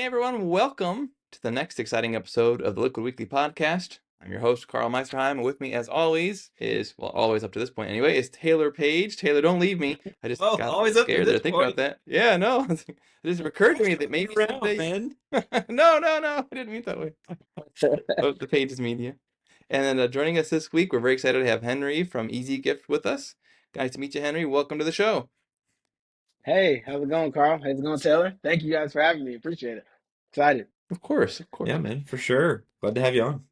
Hey everyone, welcome to the next exciting episode of the Liquid Weekly podcast. I'm your host, Karl Meisterheim, and with me, as always, always up to this point anyway, is Taylor Page. Taylor, don't leave me. I just Well, got always up to scared there this thinking about point. that. Yeah, no, it just occurred to me that maybe Around, someday. man. No, I didn't mean it that way. Oh, the Pages Media. And then joining us this week, we're very excited to have Henry from iziGift with us. Nice to meet you, Henry. Welcome to the show. Hey, how's it going, Carl? How's it going, Taylor? Thank you guys for having me. Appreciate it. Excited. Of course, of course. Yeah, man, for sure. Glad to have you on.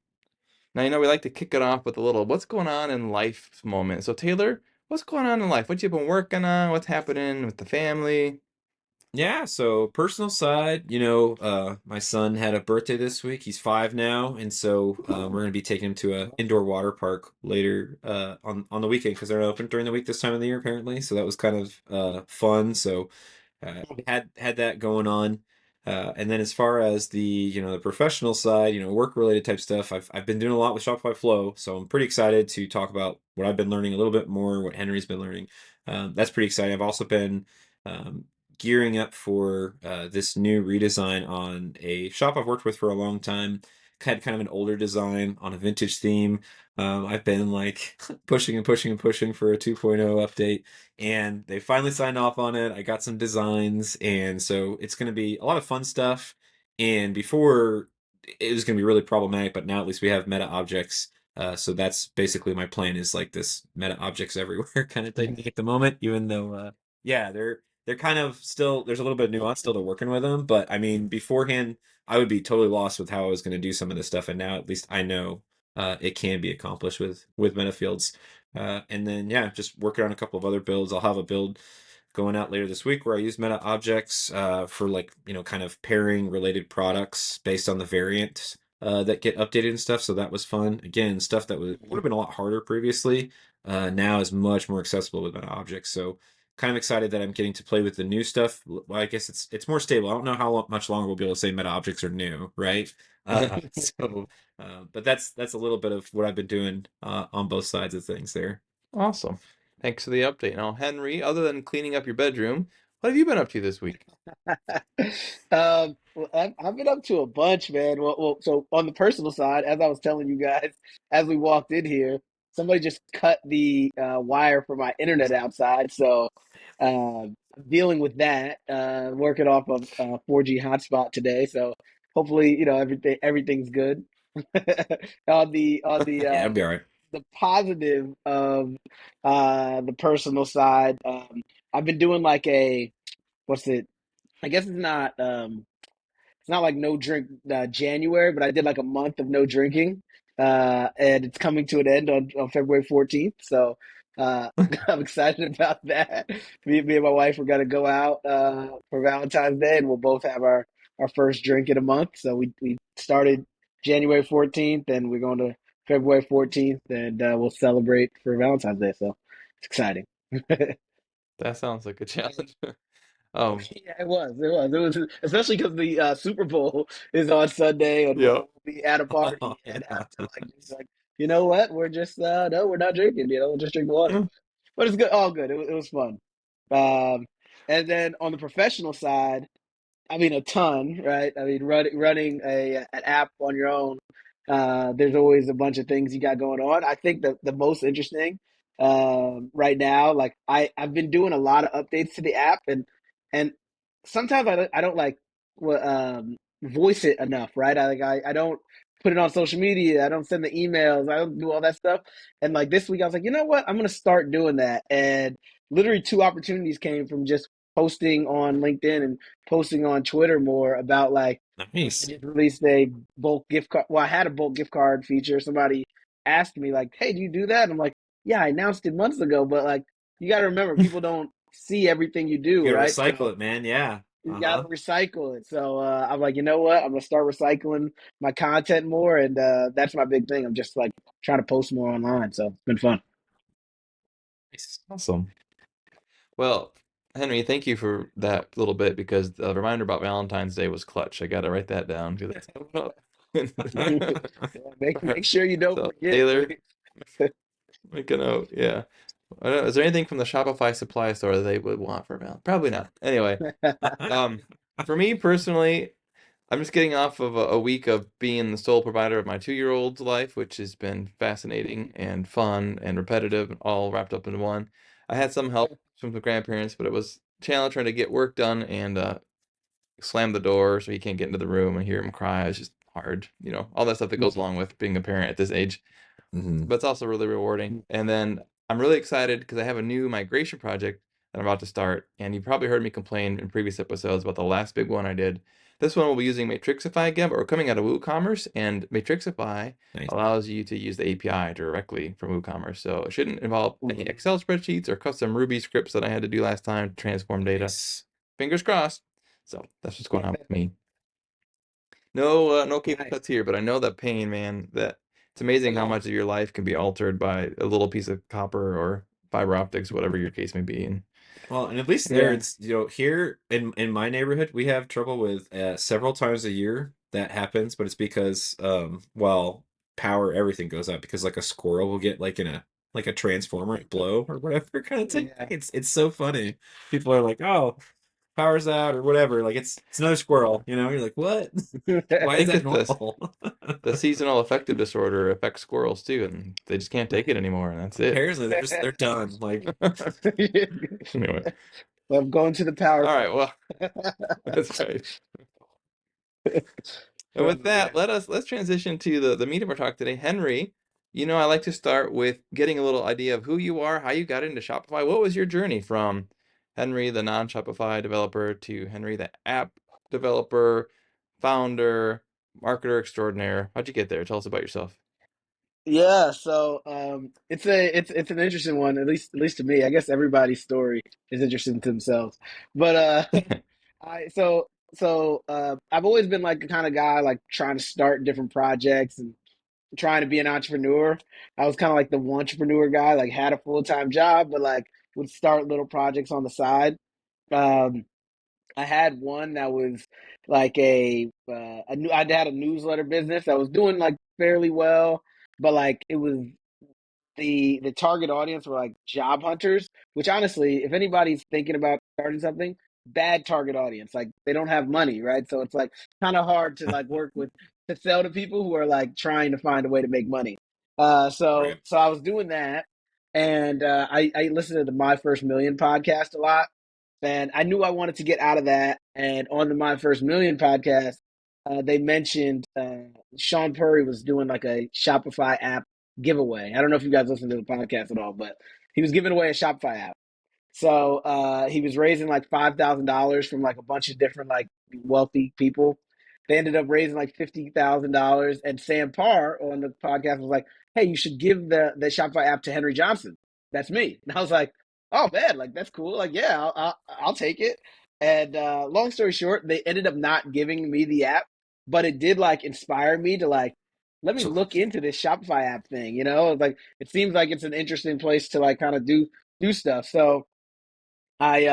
Now, we like to kick it off with a little what's going on in life moment. So, Taylor, what's going on in life? What you been working on? What's happening with the family? Yeah, so personal side, my son had a birthday this week. He's 5 now, and so we're gonna be taking him to a indoor water park later on the weekend because they're not open during the week this time of the year apparently. So that was kind of fun. So had that going on. And then as far as the professional side, work related type stuff, I've been doing a lot with Shopify Flow, so I'm pretty excited to talk about what I've been learning a little bit more, what Henry's been learning. That's pretty exciting. I've also been um, gearing up for this new redesign on a shop I've worked with for a long time. Had kind of an older design on a vintage theme. I've been like pushing and pushing and pushing for a 2.0 update, and they finally signed off on it. I got some designs, and so it's going to be a lot of fun stuff. And before it was going to be really problematic, but now at least we have meta objects. So that's basically my plan, is like this meta objects everywhere kind of thing at the moment, even though yeah, they're kind of still, there's a little bit of nuance still to working with them, but I mean beforehand I would be totally lost with how I was going to do some of this stuff, and now at least I know it can be accomplished with meta fields. And then, yeah, just working on a couple of other builds. I'll have a build going out later this week where I use meta objects for like, kind of pairing related products based on the variant that get updated and stuff. So that was fun. Again, stuff that would have been a lot harder previously, now is much more accessible with meta objects. So kind of excited that I'm getting to play with the new stuff. Well, I guess it's more stable. I don't know how much longer we'll be able to say meta objects are new, right? But that's a little bit of what I've been doing on both sides of things there. Awesome. Thanks for the update. Now, Henry, other than cleaning up your bedroom, what have you been up to this week? Well, I've been up to a bunch, man. So on the personal side, as I was telling you guys, as we walked in here, somebody just cut the wire for my internet outside. So I'm dealing with that, working off of 4G hotspot today. So hopefully, everything's good. Yeah, I'll be all right. The positive of the personal side, I've been doing like a what's it? I guess it's not like no drink January, but I did like a month of no drinking, and it's coming to an end on February 14th. So I'm excited about that. Me and my wife are gonna go out for Valentine's Day, and we'll both have our first drink in a month. So we started January 14th, and we're going to February 14th, and we'll celebrate for Valentine's Day. So it's exciting. That sounds like a challenge. Um, Yeah, it was, especially because the Super Bowl is on Sunday, and yeah. we'll be at a Oh, party and yeah. have to just like, you know what? We're just no, we're not drinking. We'll just drink water. But it's good, all good. It was fun. Um, and then on the professional side, I mean, a ton, right? I mean, running an app on your own, there's always a bunch of things you got going on. I think the most interesting right now, like I've been doing a lot of updates to the app, and sometimes I don't like voice it enough, right? I don't put it on social media. I don't send the emails. I don't do all that stuff. And like this week, I was like, you know what? I'm gonna start doing that. And literally two opportunities came from just posting on LinkedIn and posting on Twitter more about like I Nice. just released a bulk gift card. Well, I had a bulk gift card feature. Somebody asked me like, "Hey, do you do that?" And I'm like, "Yeah, I announced it months ago." But like, you got to remember, people don't see everything you do, You gotta right? recycle So it, man. Yeah. you got to Uh-huh. recycle it. So I'm like, you know what? I'm gonna start recycling my content more, and that's my big thing. I'm just like trying to post more online. So it's been fun. Nice. Awesome. Well, Henry, thank you for that little bit because the reminder about Valentine's Day was clutch. I got to write that down because that's coming up. Yeah, make sure you don't So, forget, Taylor, please. make a note. Yeah. I don't know, is there anything from the Shopify supply store that they would want for Valentine's? Probably not. Anyway, um, for me personally, I'm just getting off of a week of being the sole provider of my 2-year-old's life, which has been fascinating and fun and repetitive, all wrapped up into one. I had some help from the grandparents, but it was a challenge trying to get work done and slam the door so he can't get into the room and hear him cry. It's just hard, all that stuff that goes along with being a parent at this age. Hmm. But it's also really rewarding. And then I'm really excited because I have a new migration project that I'm about to start. And you probably heard me complain in previous episodes about the last big one I did. This one will be using Matrixify again, but we're coming out of WooCommerce, and Matrixify Nice. allows you to use the API directly from WooCommerce. So it shouldn't involve any Excel spreadsheets or custom Ruby scripts that I had to do last time to transform data. Nice. Fingers crossed. So that's what's going on with me. No cable cuts here, but I know that pain, man. That it's amazing how much of your life can be altered by a little piece of copper or fiber optics, whatever your case may be. And Well, and at least there, Yeah. it's here in my neighborhood, we have trouble with several times a year that happens, but it's because well, power everything goes out because like a squirrel will get like in a transformer and blow or whatever kind of thing. Yeah. It's so funny. People are like, "Oh, power's out" or whatever. Like it's another squirrel, you know? You're like, "What? I Why is think that it's normal?" the seasonal affective disorder affects squirrels too, and they just can't take it anymore, and that's it. Apparently, they're done. Like, Anyway, I'm going to the power all right, plant. well, that's right. And Oh, with that, let's transition to the meat of our talk today. Henry, I like to start with getting a little idea of who you are, how you got into Shopify. What was your journey from Henry, the non-Shopify developer, to Henry, the app developer, founder, marketer extraordinaire? How'd you get there? Tell us about yourself. yeah, so it's an interesting one, at least to me. I guess everybody's story is interesting to themselves. But I I've always been like the kind of guy like trying to start different projects and trying to be an entrepreneur. I was kind of like the entrepreneur guy, like had a full-time job, but like would start little projects on the side. Um, I had one that was like a new. I had a newsletter business that was doing like fairly well, but like it was the target audience were like job hunters, which honestly, if anybody's thinking about starting something, bad target audience. Like they don't have money, right? So it's like kind of hard to like work with to sell to people who are like trying to find a way to make money. right. So I was doing that, and I listened to the My First Million podcast a lot, and I knew I wanted to get out of that. And on the My First Million podcast, they mentioned Sean Purry was doing like a Shopify app giveaway. I don't know if you guys listen to the podcast at all, but he was giving away a Shopify app. So he was raising like $5,000 from like a bunch of different like wealthy people. They ended up raising like $50,000, and Sam Parr on the podcast was like, "Hey, you should give the Shopify app to Henry Johnson. That's me." And I was like, "Oh man, like that's cool. Like yeah, I'll take it." And long story short, they ended up not giving me the app, but it did like inspire me to like let me So, look into this Shopify app thing. Like it seems like it's an interesting place to like kind of do stuff. So I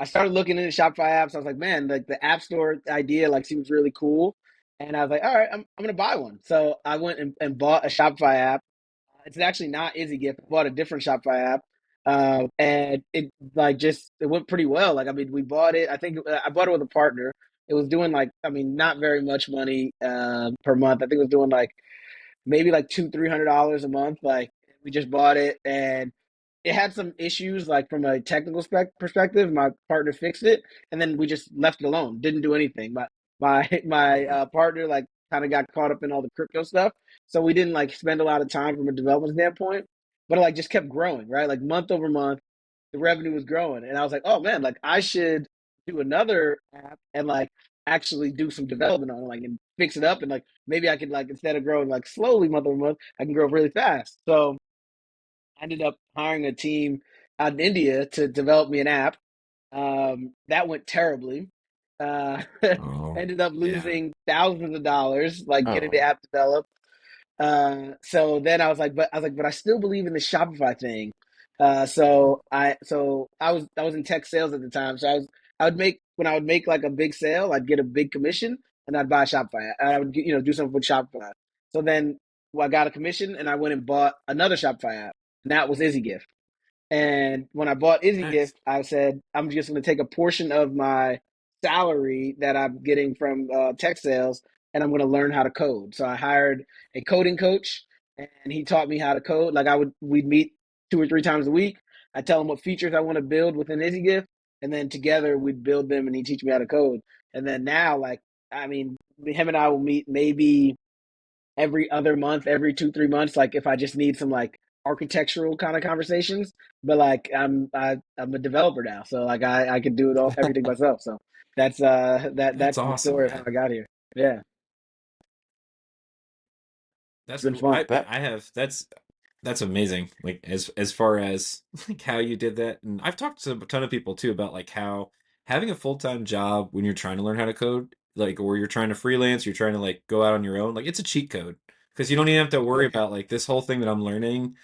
I started looking into Shopify apps. I was like, man, like the App Store idea like seems really cool. And I was like, all right, I'm gonna buy one. So I went and bought a Shopify app. It's actually not iziGift. I bought a different Shopify app. And it like just it went pretty well. Like I mean, we bought it. I think I bought it with a partner. It was doing like I mean, not very much money per month. I think it was doing like maybe like $200-300 a month. Like we just bought it, and it had some issues like from a technical perspective. My partner fixed it, and then we just left it alone. Didn't do anything. My partner like kind of got caught up in all the crypto stuff, so we didn't like spend a lot of time from a development standpoint. But it like just kept growing, right? Like month over month, the revenue was growing, and I was like, oh man, like I should do another app and like actually do some development on it, like and fix it up, and like maybe I could like instead of growing like slowly month over month, I can grow really fast. So I ended up hiring a team out in India to develop me an app. That went terribly. Uh, oh, ended up yeah. losing thousands of dollars, like getting the Oh, app developed. So then but I still believe in the Shopify thing. I was in tech sales at the time. So I would make when I would make like a big sale, I'd get a big commission, and I'd buy Shopify. And I would do something with Shopify. So then I got a commission, and I went and bought another Shopify app, and that was iziGift. And when I bought iziGift, Nice. I said I'm just going to take a portion of my salary that I'm getting from tech sales, and I'm going to learn how to code. So I hired a coding coach, and he taught me how to code. Like we'd meet 2 or 3 times a week. I tell him what features I want to build within iziGift, and then together we'd build them, and he'd teach me how to code. And then now, like, I mean, him and I will meet maybe every other month, every 2, 3 months. Like if I just need some like architectural kind of conversations, but like I'm a developer now, so like I could do it all everything myself. So That's that's the awesome, story of how man. I got here. Yeah, it's That's been cool. fun. That I have that's amazing. Like as far as like how you did that, and I've talked to a ton of people too about like how having a full-time job when you're trying to learn how to code, like or you're trying to freelance, you're trying to like go out on your own, like it's a cheat code because you don't even have to worry Yeah, about like this whole thing that I'm learning.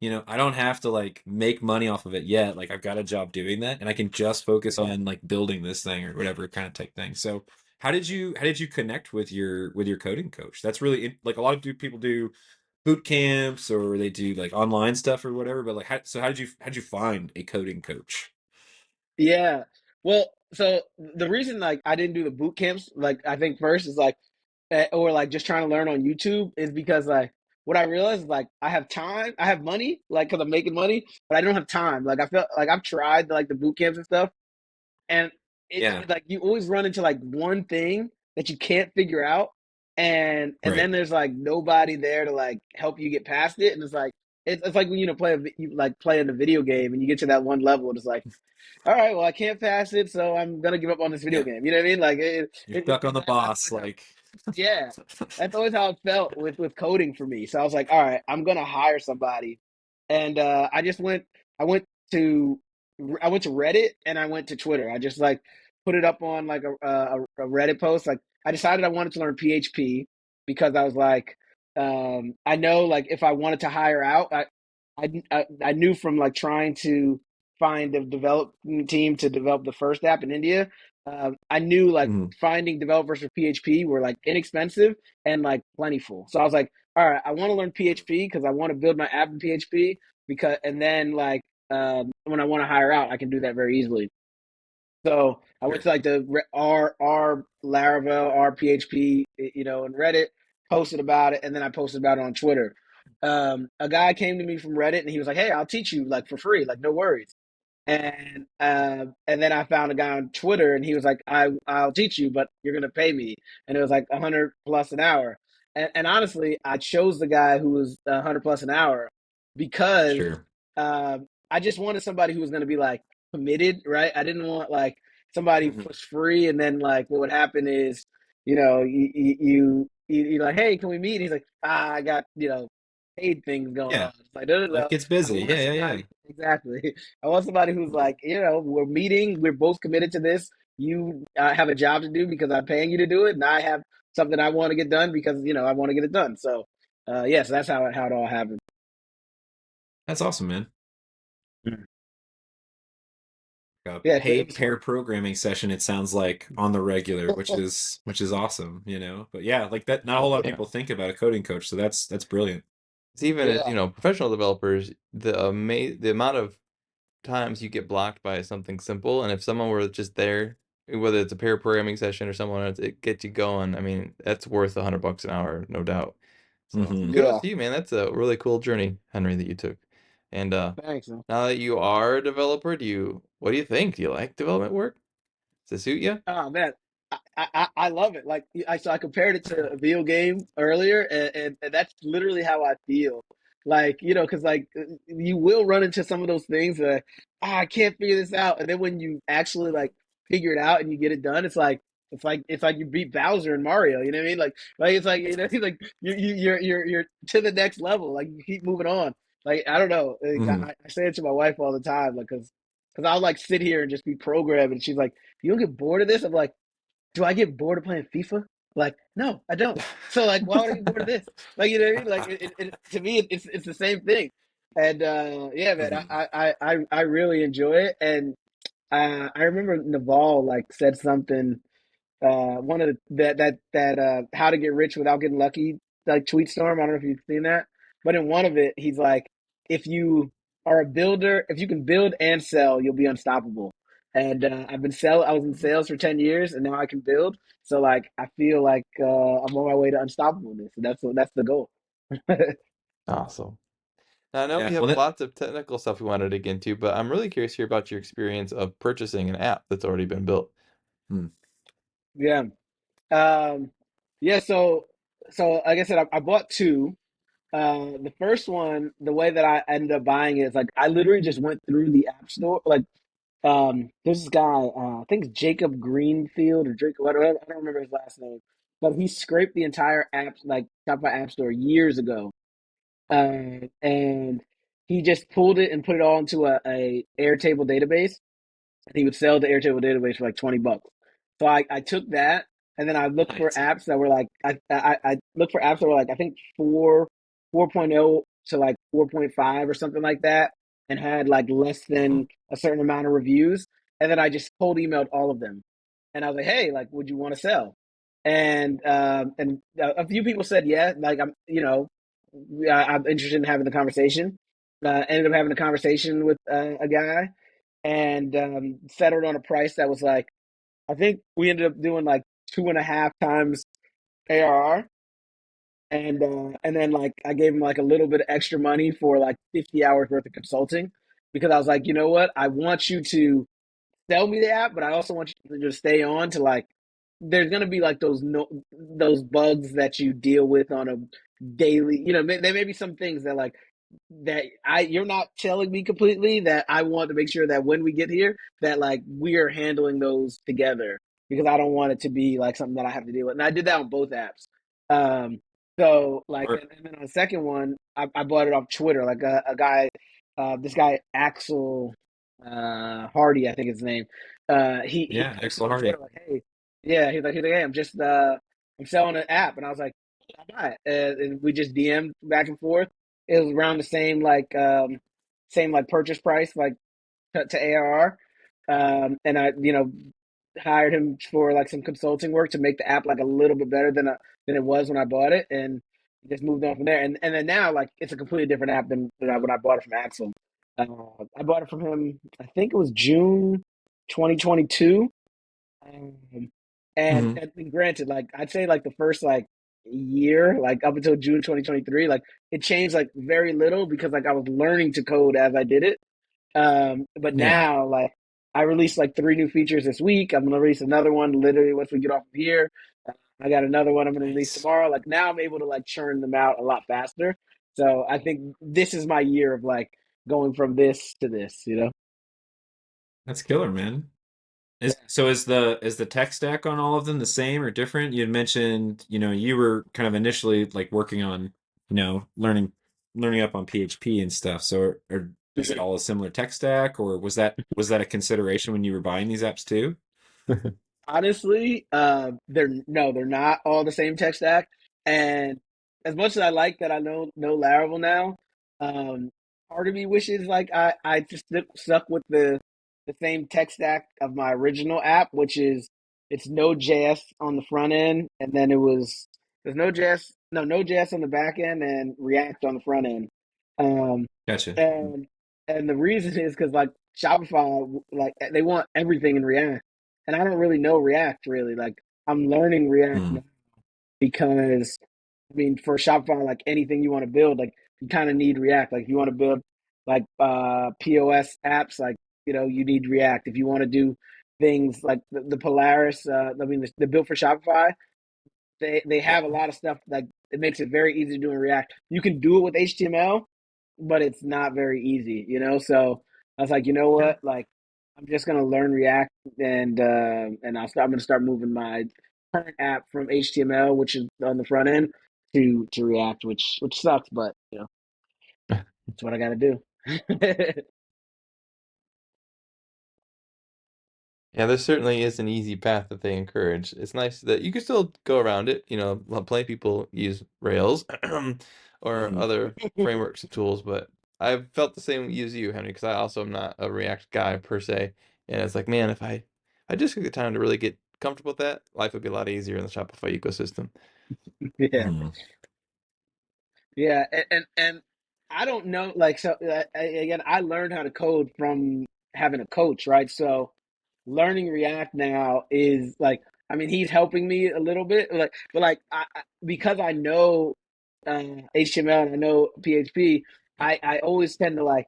I don't have to like make money off of it yet. Like I've got a job doing that and I can just focus on like building this thing or whatever kind of type thing. So how did you connect with your coding coach? That's really like a lot of people do boot camps or they do like online stuff or whatever, but like how did you find a coding coach? yeah. Well, so the reason like I didn't do the boot camps, like I think first is like or like just trying to learn on YouTube is because like what I realized is like I have time, I have money, like because I'm making money, but I don't have time. Like I felt like I've tried like the boot camps and stuff, and Yeah, like you always run into like one thing that you can't figure out, and right. then there's like nobody there to like help you get past it, and it's like it's like when you like playing a video game and you get to that one level and it's like, all right, well I can't pass it, so I'm gonna give up on this video Yeah. game. You know what I mean? Like You're stuck on the that's boss always how, like yeah, that's always how it felt with coding for me. So I was like, all right, I'm gonna hire somebody, and I just went. I went to I went to Reddit and I went to Twitter. I just like put it up on like a Reddit post. Like I decided I wanted to learn PHP because I was like, I know like if I wanted to hire out, I knew from like trying to find a development team to develop the first app in India. I knew like Mhm. finding developers for PHP were like inexpensive and like plentiful. So I was like, all right, I want to learn PHP because I want to build my app in PHP because, and then like when I want to hire out, I can do that very easily. So I went Sure. to like the R Laravel, R PHP, and Reddit, posted about it, and then I posted about it on Twitter. A guy came to me from Reddit and he was like, "Hey, I'll teach you like for free, like no worries." And then I found a guy on Twitter, and he was like, I'll teach you, but you're gonna pay me." And it was like 100 plus an hour. And honestly, I chose the guy who was 100 plus an hour because Sure. I just wanted somebody who was gonna be like committed, right? I didn't want like somebody Mhm. was free, and then like what would happen is, you're like, "Hey, can we meet?" And he's like, I got paid things going Yeah. on. It's like, no, no, Life no. gets I busy. wanted Yeah, yeah, yeah. somebody exactly. I want somebody who's like, we're meeting, we're both committed to this. You have a job to do because I'm paying you to do it, and I have something I want to get done because I want to get it done. So, yes, that's how it all happened. That's awesome, man. Mm. A Yeah, it paid was pair fun. programming session, it sounds like, on the regular, which is awesome, But yeah, like that not a whole lot of yeah. people think about a coding coach, so that's brilliant. It's even as, Yeah, professional developers, the amount of times you get blocked by something simple, and if someone were just there, whether it's a pair programming session or someone else, it gets you going. I mean, that's worth $100 an hour, no doubt. So Hmm. kudos yeah. to you, man. That's a really cool journey, Henry, that you took. And Thanks, man. now that you are a developer, what do you think? Do you like development work? Does it suit you? Oh man, I love it. Like I compared it to a video game earlier, and that's literally how I feel. Like because like you will run into some of those things that I can't figure this out, and then when you actually like figure it out and you get it done, it's like you beat Bowser in Mario. You know what I mean? Like it's like like you're to the next level. Like you keep moving on. Like I don't know. Like, Hmm. I say it to my wife all the time, like because I'll like sit here and just be programming, and she's like, "You don't get bored of this?" I'm like, "Do I get bored of playing FIFA?" Like, no, I don't. So like, why would I get bored of this? Like, you know what I mean? Like, to me, it's the same thing. And yeah, man, Hmm. I really enjoy it. And I remember Naval like said something. One of that how to get rich without getting lucky like tweet storm. I don't know if you've seen that, but in one of it, he's like, if you are a builder, if you can build and sell, you'll be unstoppable. and I was in sales for 10 years, and now I can build. So like I feel like I'm on my way to unstoppableness, and that's the goal. Awesome. Now, I know we Yeah. have Well, that. lots of technical stuff we want to dig into, but I'm really curious here about your experience of purchasing an app that's already been built. Hmm. Yeah. Um, yeah. So like I said, I bought two. The first one, the way that I ended up buying it is like I literally just went through the app store. Like, there's this guy, I think it's Jacob Greenfield or Drake, whatever. I don't remember his last name, but he scraped the entire app, like Shopify App Store years ago, and he just pulled it and put it all into a Airtable database, and he would sell the Airtable database for like $20. So I took that, and then I looked for Nice. apps that were like I looked for apps that were like I think 4.0 to like 4.5 or something like that, and had like less Oh, than a certain amount of reviews, and then I just cold emailed all of them, and I was like, hey, like, would you want to sell? And a few people said yeah, like I'm interested in having the conversation. Ended up having a conversation with a guy, and settled on a price that was like I think we ended up doing like 2.5 times ARR, and then like I gave him like a little bit of extra money for like 50 hours worth of consulting because I was like, you know what, I want you to sell me the app, but I also want you to just stay on to like. There's gonna be like those no those bugs that you deal with on a daily. There may be some things that like that you're not telling me completely that I want to make sure that when we get here that like we are handling those together because I don't want it to be like something that I have to deal with. And I did that on both apps. Um, so like, or and then on the second one, I bought it off Twitter. Like a guy, this guy Axel Hardy, I think his name. He yeah, posted excellent on Twitter Hardy. like, hey, yeah, he's like, hey, I'm selling an app, and I was like, I'll buy it. And we just DM'd back and forth. It was around the same like purchase price like to ARR. And I hired him for like some consulting work to make the app like a little bit better than it was when I bought it, and just moved on from there. And then now like it's a completely different app than when I bought it from Axel. I bought it from him. I think it was June 2022. Um, and, Hmm. and granted, like I'd say like the first like year, like up until June 2023, like it changed like very little because like I was learning to code as I did it. But Yeah. now like I released like three new features this week. I'm gonna release another one literally once we get off of here. I got another one I'm gonna release Nice. tomorrow. Like now I'm able to like churn them out a lot faster. So I think this is my year of like going from this to this. That's killer, man. Yeah. Is the tech stack on all of them the same or different? You had mentioned, you were kind of initially like working on, learning up on PHP and stuff. So is it all a similar tech stack, or was that a consideration when you were buying these apps too? Honestly, they're not all the same tech stack. And as much as I like that I know Laravel now, um, part of me wishes like I just stuck with the same tech stack of my original app, which is it's Node.js on the front end, and then there's Node.js on the back end and React on the front end. Um, Gotcha. and and the reason is because like Shopify, like they want everything in React, and I don't really know React really. Like I'm learning React Hmm. now because I mean for Shopify, like anything you want to build, like you kind of need React. Like if you want to build like POS apps, like you need React. If you want to do things like the Polaris, I mean the built for Shopify, they Yeah. have a lot of stuff like it makes it very easy to do in React. You can do it with HTML, but it's not very easy. So I was like, you know Yeah. what? Like, I'm just gonna learn React, and I'm gonna start moving my current app from HTML, which is on the front end, to React, which sucks, but it's what I got to do. Yeah, there certainly is an easy path that they encourage. It's nice that you can still go around it. Plenty of people use Rails or Mhm. other frameworks and tools, but I've felt the same as you, Henry, because I also am not a React guy per se. And it's like, man, if I just took the time to really get comfortable with that, life would be a lot easier in the Shopify ecosystem. Yeah, Mhm. yeah, and I don't know, like, so again, I learned how to code from having a coach, right? So learning React now is like, I mean, he's helping me a little bit, like, but like, because I know HTML and I know PHP, I always tend to like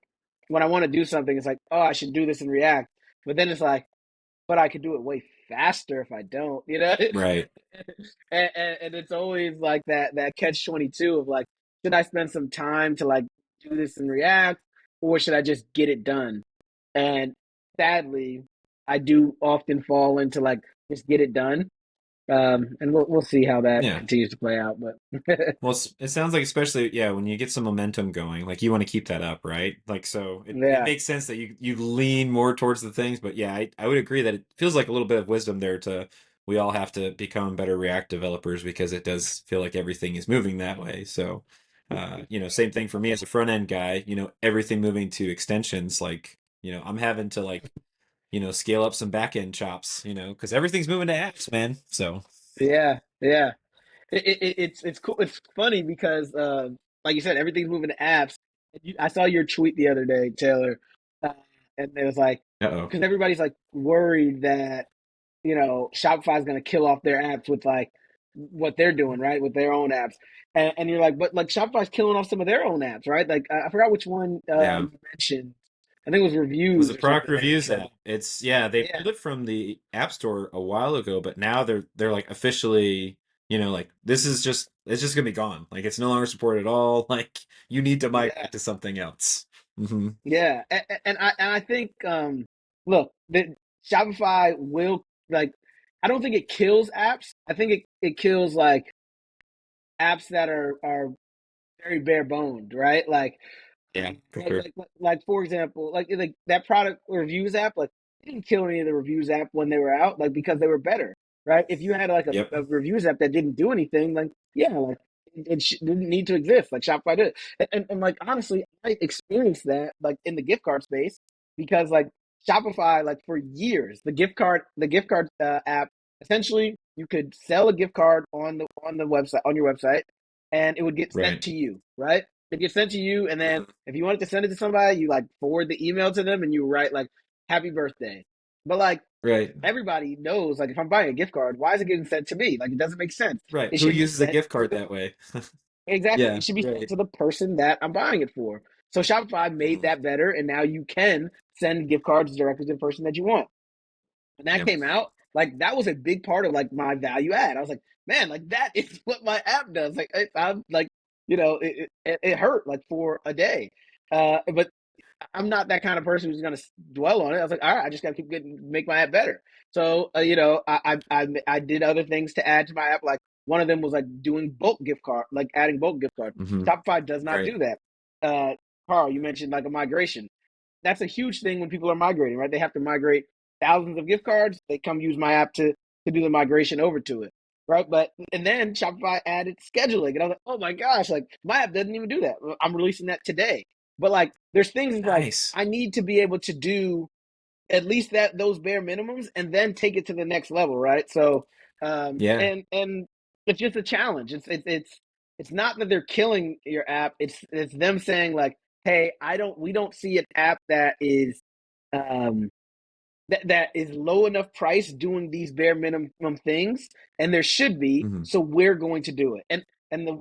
when I want to do something, it's like, oh, I should do this in React, but then it's like, but I could do it way faster if I don't, you know? Right. And it's always like that catch 22 of like, should I spend some time to like do this in React or should I just get it done? And sadly, I do often fall into like just get it done. And we'll see how that Yeah. continues to play out. But Well, it sounds like especially, yeah, when you get some momentum going, like you want to keep that up, right? Like so it yeah, makes sense that you lean more towards the things, but yeah, I would agree that it feels like a little bit of wisdom there to we all have to become better React developers because it does feel like everything is moving that way. So same thing for me as a front end guy, everything moving to extensions, like, I'm having to like, scale up some back end chops, because everything's moving to apps, man. So yeah. It's cool. It's funny because, like you said, everything's moving to apps. I saw your tweet the other day, Taylor, uh, and it was like uh-oh. because everybody's like worried that Shopify is going to kill off their apps with like what they're doing, right, with their own apps, and you're like, but like Shopify's killing off some of their own apps, right? Like I forgot which one Yeah. you mentioned. I think it was Was reviews a or product something that they reviews killed app. off. It's yeah, they Yeah, pulled it from the App Store a while ago, but now they're like officially, like this is just it's just gonna be gone. Like it's no longer supported at all. Like you need to yeah. migrate to something else. Hmm. Yeah, and I think look, the Shopify will like I don't think it kills apps. I think it kills like apps that are very bare boned, right? Yeah, for Like sure. like like for example, like that product reviews app, like they didn't kill any of the reviews app when they were out, like because they were better, right? If you had like Yep. a reviews app that didn't do anything, like yeah, like it didn't need to exist, like Shopify did. And like honestly, I experienced that like in the gift card space because like Shopify, like for years, the gift card app, essentially you could sell a gift card on the website on your website, and it would get sent Right. to you, right? It gets sent to you, and then Hmm. if you wanted to send it to somebody, you like forward the email to them, and you write like "Happy Birthday." But like Right. everybody knows, like if I'm buying a gift card, why is it getting sent to me? Like it doesn't make sense. Right. It Who should be uses a sent gift to card the that way? exactly. Yeah. It should be sent Right. to the person that I'm buying it for. So Shopify made Hmm. that better, and now you can send gift cards directly to the person that you want. When that Yep. came out, like that was a big part of like my value add. I was like, man, like that is what my app does. Like I'm like, it hurt like for a day, but I'm not that kind of person who's going to dwell on it. I was like, all right, I just got to keep getting make my app better. So I did other things to add to my app. Like one of them was like doing bulk gift card, like adding bulk gift card. Hmm. Shopify does not Right. do that. Karl, you mentioned like a migration. That's a huge thing when people are migrating, right? They have to migrate thousands of gift cards. They come use my app to do the migration over to it, right? But and then Shopify added scheduling, and I was like, oh my gosh, like my app doesn't even do that. I'm releasing that today. But like, there's things like Nice. I need to be able to do at least that those bare minimums, and then take it to the next level, right? So, Yeah. and it's just a challenge. It's not that they're killing your app. It's them saying like, hey, we don't see an app that is um that is low enough price doing these bare minimum things, and there should be. Hmm. So we're going to do it,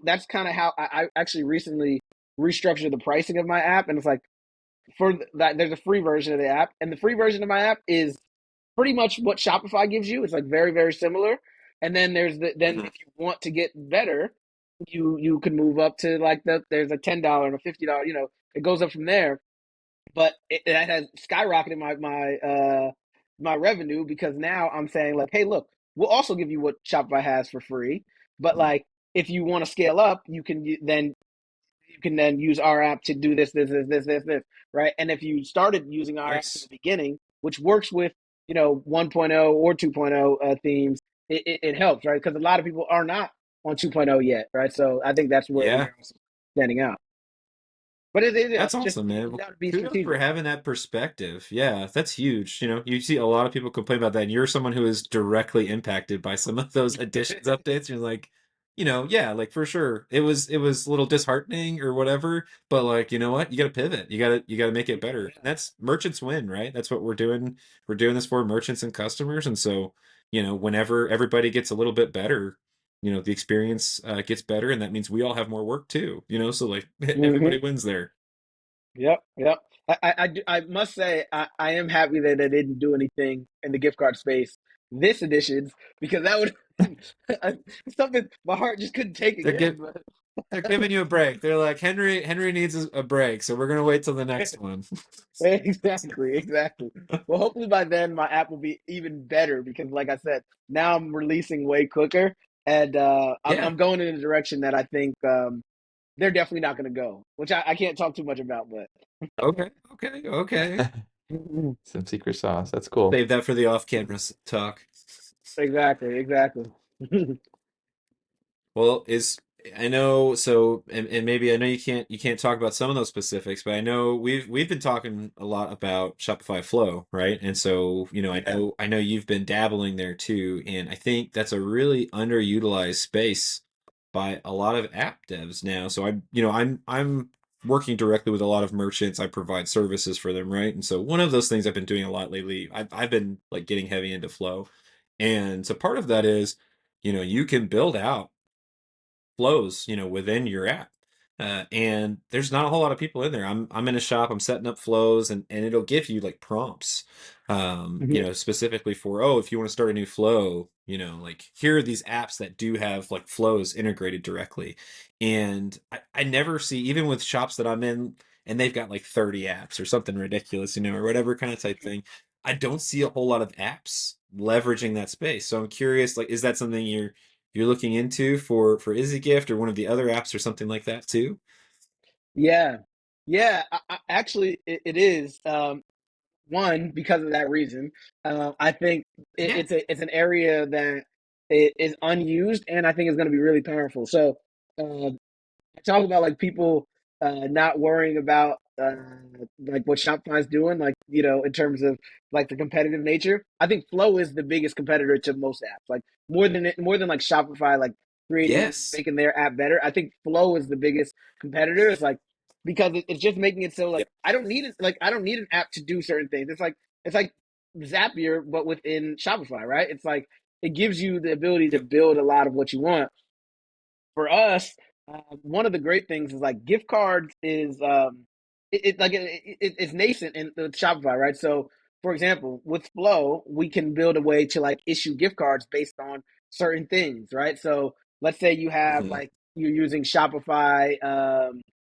that's kind of how I actually recently restructured the pricing of my app, and it's like for that there's a free version of the app, and the free version of my app is pretty much what Shopify gives you. It's like very very similar, and then then Hmm. if you want to get better, you can move up to like there's a $10 and a $50. It goes up from there, but it has skyrocketed my revenue because now I'm saying like, hey, look, we'll also give you what Shopify has for free, but like if you want to scale up, you can then use our app to do this, right? And if you started using our app in the Nice. beginning, which works with 1.0 or 2.0 themes, it helps, right? Because a lot of people are not on 2.0 yet, right? So I think that's where Yeah. we're also standing out. But That's it's just awesome, it man. comes Well, down to be kudos for strategic. having that perspective. Yeah, that's huge. You see a lot of people complain about that, and you're someone who is directly impacted by some of those additions, updates. You're like, yeah, like for sure. It was a little disheartening or whatever, but like, you know what? You got to pivot. You got to make it better. And that's merchants win, right? That's what we're doing. We're doing this for merchants and customers. And so, whenever everybody gets a little bit better, the experience gets better, and that means we all have more work too, so like everybody Hmm. wins there. Yep, yep. I must say I am happy that they didn't do anything in the gift card space this edition because that would something my heart just couldn't take They're again. gi- they're giving you a break. They're like, Henry needs a break, so we're gonna wait till the next one. Exactly, exactly. Well, hopefully by then my app will be even better because, like I said, now I'm releasing way quicker, and Yeah. I'm going in a direction that I think they're definitely not going to go, which I can't talk too much about, but Okay. Okay. Okay. Some secret sauce. That's cool. Save that for the off-camera talk. exactly, exactly. Well, I know so, and maybe I know you can't talk about some of those specifics, but I know we've been talking a lot about Shopify Flow, right? And so, I know you've been dabbling there too, and I think that's a really underutilized space by a lot of app devs now. So I'm working directly with a lot of merchants. I provide services for them, right? And so one of those things I've been doing a lot lately, I've been like getting heavy into Flow. And so part of that is, you can build out flows, within your app. And there's not a whole lot of people in there. I'm in a shop, I'm setting up flows, and it'll give you like prompts, Mhm. specifically for, oh, if you want to start a new flow, like here are these apps that do have like flows integrated directly. And I never see, even with shops that I'm in, and they've got like 30 apps or something ridiculous, or whatever kind of type thing. I don't see a whole lot of apps leveraging that space. So I'm curious, like, is that something you're looking into for iziGift or one of the other apps or something like that too? Yeah, yeah. Actually, it is. One because of that reason. I think Yeah. it's an area that it is unused, and I think it's going to be really powerful. So, uh, talk about like people not worrying about like what Shopify's doing, like in terms of like the competitive nature. I think Flow is the biggest competitor to most apps, like more than like Shopify, like creating Yes. making their app better. I think Flow is the biggest competitor. It's like because it's just making it so like Yep. I don't need it, like I don't need an app to do certain things. It's like Zapier, but within Shopify, right? It's like it gives you the ability to Yep. build a lot of what you want for us, one of the great things is like gift cards is it's nascent in the Shopify, right? So, for example, with Flow, we can build a way to like issue gift cards based on certain things, right? So, let's say you have Hmm. like you're using Shopify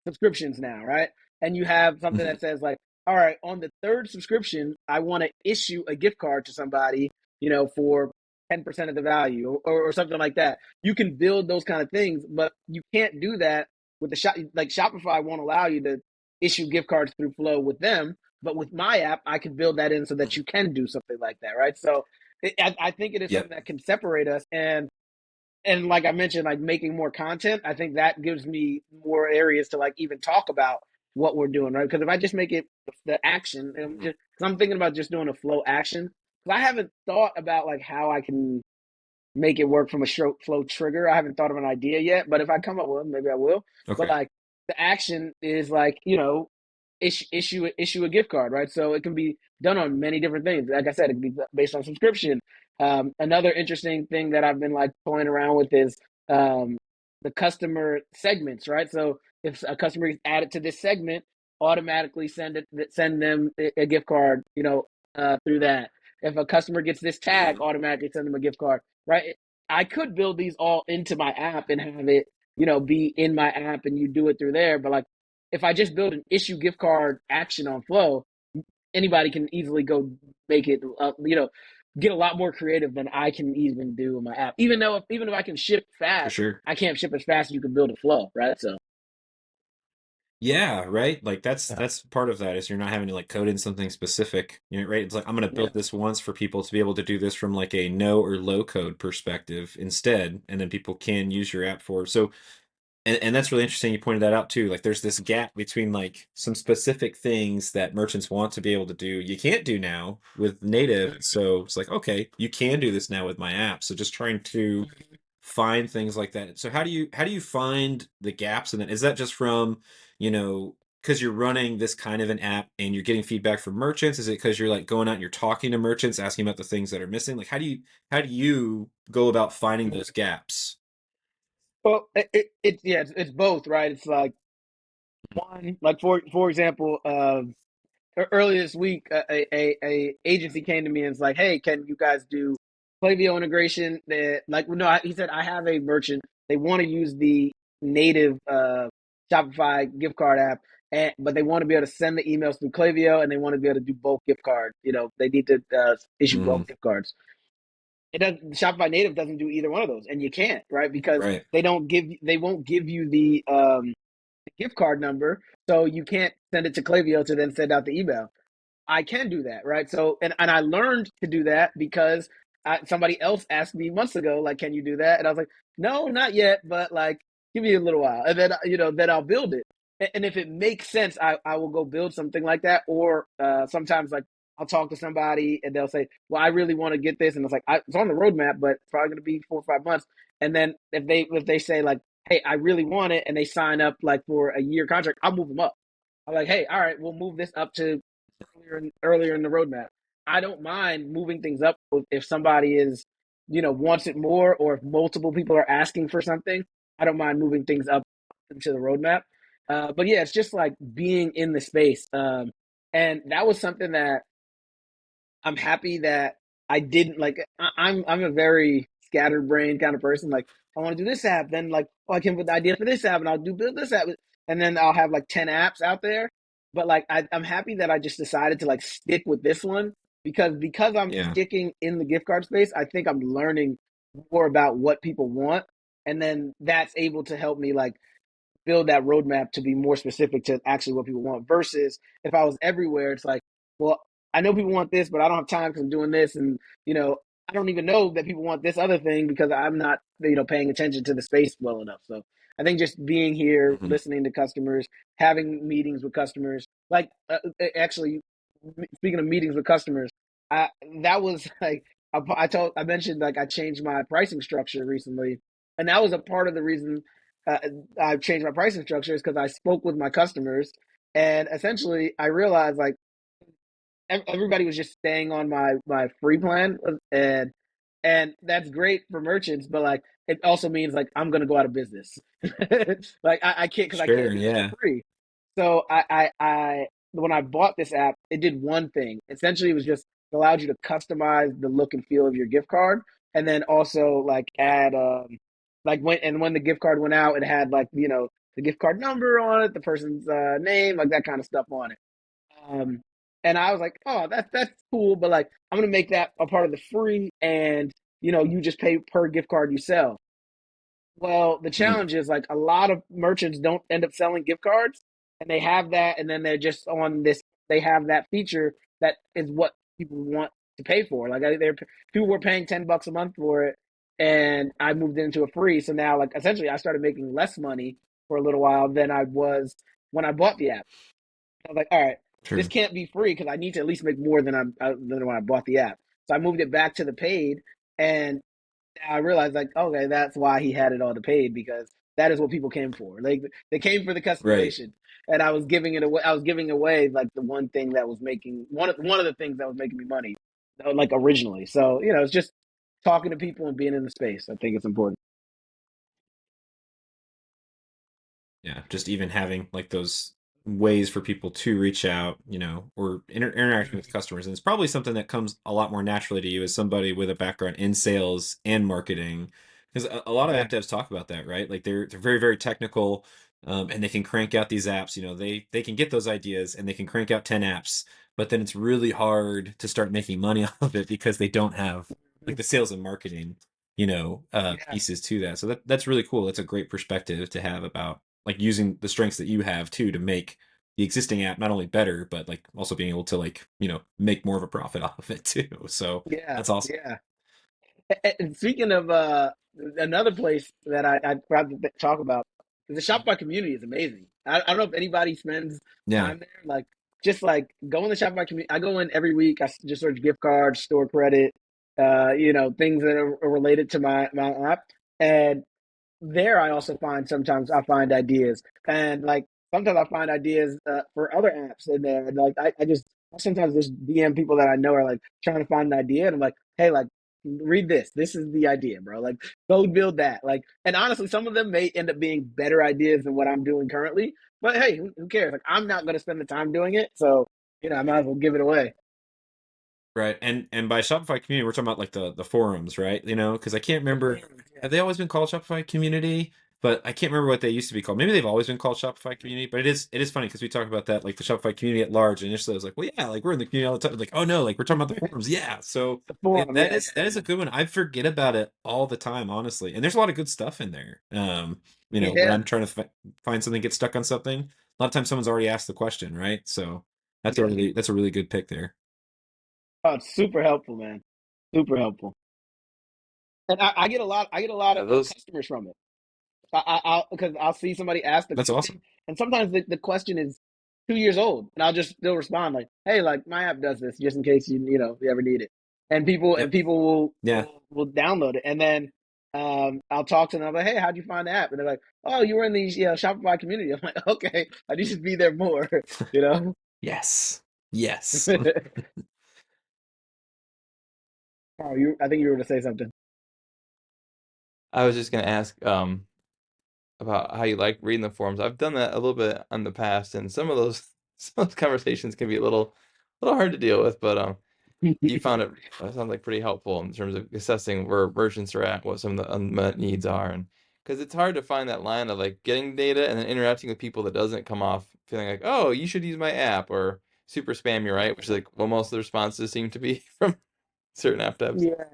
subscriptions now, right? And you have something Hmm. that says like, all right, on the third subscription, I want to issue a gift card to somebody, for 10% of the value or something like that. You can build those kind of things, but you can't do that with the shop. Like Shopify won't allow you to issue gift cards through Flow with them, but with my app, I can build that in so that Hmm. you can do something like that, right? So I think it is something Yep. that can separate us, and like I mentioned, like making more content. I think that gives me more areas to like even talk about what we're doing, right? Because if I just make it the action, and Hmm. just because I'm thinking about just doing a flow action, because I haven't thought about like how I can make it work from a flow trigger. I haven't thought of an idea yet, but if I come up with one, maybe I will. But Okay. like the action is like issue a gift card, right? So it can be done on many different things. Like I said, it can be based on subscription. Another interesting thing that I've been like playing around with is um, the customer segments, right? So if a customer is added to this segment, automatically send them a gift card, through that. If a customer gets this tag, Hmm. automatically send them a gift card, right? I could build these all into my app and have it, be in my app and you do it through there. But like, if I just build an issue gift card action on Flow, anybody can easily go make it, get a lot more creative than I can even do in my app. Even if I can ship For fast, sure. I can't ship as fast as you can build a Flow, right? So Yeah, right. Like that's Yeah. that's part of that is you're not having to like code in something specific, right? It's like I'm going to yeah, build this once for people to be able to do this from like a no or low code perspective instead, and then people can use your app for. So and that's really interesting. You pointed that out too. Like there's this gap between like some specific things that merchants want to be able to do. You can't do now with native. So it's like, okay, you can do this now with my app. So just trying to find things like that. So how do you find the gaps? And then is that just from, because you're running this kind of an app and you're getting feedback from merchants? Is it because you're like going out and you're talking to merchants, asking about the things that are missing? Like how do you go about finding those gaps? Well, yeah, it's both, right? It's like one, like for example, earlier this week, a agency came to me and was like, "Hey, can you guys do Klaviyo integration?" That like, no, he said I have a merchant. They want to use the native Shopify gift card app, but they want to be able to send the emails through Klaviyo, and they want to be able to do bulk gift cards. They need to issue Mm, bulk gift cards. It doesn't. Shopify native doesn't do either one of those, and you can't, right? Because right. they won't give you the gift card number, so you can't send it to Klaviyo to then send out the email. I can do that, right? So, and I learned to do that because somebody else asked me months ago, like, can you do that? And I was like, no, not yet, but like, give me a little while, and then then I'll build it. And if it makes sense, I will go build something like that. Or sometimes like I'll talk to somebody and they'll say, well, I really want to get this, and it's like it's on the roadmap, but it's probably going to be 4 or 5 months. And then if they say like, hey, I really want it, and they sign up like for a year contract, I'll move them up. I'm like, hey, all right, we'll move this up to earlier in the roadmap. I don't mind moving things up if somebody wants it more, or if multiple people are asking for something. I don't mind moving things up into the roadmap. But yeah, it's just like being in the space. And that was something that I'm happy that I didn't like. I'm a very scattered brain kind of person. Like I want to do this app, then like I came up with the idea for this app, and I'll build this app, and then I'll have like 10 apps out there. But like I'm happy that I just decided to like stick with this one because I'm Yeah. sticking in the gift card space. I think I'm learning more about what people want, and then that's able to help me like build that roadmap to be more specific to actually what people want. Versus if I was everywhere, it's like, well, I know people want this, but I don't have time because I'm doing this, and I don't even know that people want this other thing because I'm not paying attention to the space well enough. So I think just being here, Mhm. listening to customers, having meetings with customers, like actually speaking of meetings with customers, I that was like I mentioned like I changed my pricing structure recently, and that was a part of the reason uh, I've changed my pricing structure is because I spoke with my customers, and essentially I realized like everybody was just staying on my free plan, and that's great for merchants, but like it also means like I'm gonna go out of business. Like I can't because I Sure. can't do this for Yeah. free. So I when I bought this app, it did one thing. Essentially, it was just it allowed you to customize the look and feel of your gift card, and then also like add like when the gift card went out, it had like the gift card number on it, the person's name, like that kind of stuff on it. Um, and I was like, oh, that's cool, but like I'm gonna make that a part of the free, and you just pay per gift card you sell. Well, the Mm, challenge is like a lot of merchants don't end up selling gift cards, and they have that, and then they're just on this. They have that feature that is what people want to pay for. Like they're people were paying $10 a month for it, and I moved it into a free. So now, like essentially, I started making less money for a little while than I was when I bought the app. I was like, all right, this sure. can't be free because I need to at least make more than when I bought the app. So I moved it back to the paid, and I realized like, okay, that's why he had it on the paid because that is what people came for. Like they came for the Right. customization, and I was giving it away. I was giving away like the one thing that was making one of the things that was making me money, like originally. So it's just talking to people and being in the space. I think it's important. Yeah, just even having like those ways for people to reach out, or interacting with customers. And it's probably something that comes a lot more naturally to you as somebody with a background in sales and marketing. Because a lot of app Yeah, devs talk about that, right? Like they're very, very technical, and they can crank out these apps. They can get those ideas and they can crank out 10 apps, but then it's really hard to start making money off of it because they don't have like the sales and marketing, yeah, pieces to that. So that's really cool. That's a great perspective to have about like using the strengths that you have too to make the existing app not only better, but like also being able to like, make more of a profit off of it too. So yeah, that's awesome. yeah. And speaking of another place that I forgot to talk about, the Shopify community is amazing. I don't know if anybody spends Yeah. time there. Like, just like go in the Shopify community. I go in every week. Just search gift cards, store credit, things that are related to my app. And there I also find sometimes I find ideas, and like sometimes I find ideas for other apps in there, and like I just I sometimes just DM people that I know are like trying to find an idea, and I'm like, hey, like read this. This is the idea, bro. Like go build that. Like, and honestly, some of them may end up being better ideas than what I'm doing currently. But hey, who cares? Like I'm not going to spend the time doing it, so I might as well give it away. Right. And by Shopify community, we're talking about like the forums, right? Because I can't The remember, forums, yeah. have they always been called Shopify community? But I can't remember what they used to be called. Maybe they've always been called Shopify community, but it is funny because we talk about that, like the Shopify community at large. And initially I was like, well, yeah, like we're in the community all the time. Like, oh no, like we're talking about the forums. Yeah. So The forum, that yeah, is that is a good one. I forget about it all the time, honestly. And there's a lot of good stuff in there. yeah, When yeah, I'm trying to find something, get stuck on something, a lot of times someone's already asked the question, right? So yeah. that's a really good pick there. Oh, it's super helpful, man. Super helpful. And I get a lot Yeah, of those customers from it. I'll because I'll see somebody ask the That's question, awesome. and sometimes the question is 2 years old, and I'll just still respond like, "Hey, like my app does this, just in case you ever need it." And Yep. people Yeah. will download it, and then I'll talk to them. I'm like, "Hey, how'd you find the app?" And they're like, "Oh, you were in the Shopify community." I'm like, "Okay, I need to be there more," you know. Yes. Yes. Oh, I think you were going to say something. I was just gonna ask about how you like reading the forums. I've done that a little bit in the past, and some of those some of those conversations can be a little hard to deal with, but you found it sounds like pretty helpful in terms of assessing where merchants are at, what some of the unmet needs are, and because it's hard to find that line of like getting data and then interacting with people that doesn't come off feeling like, oh, you should use my app or super spammy, right? Which is like what most of the responses seem to be from certain app devs. Yeah,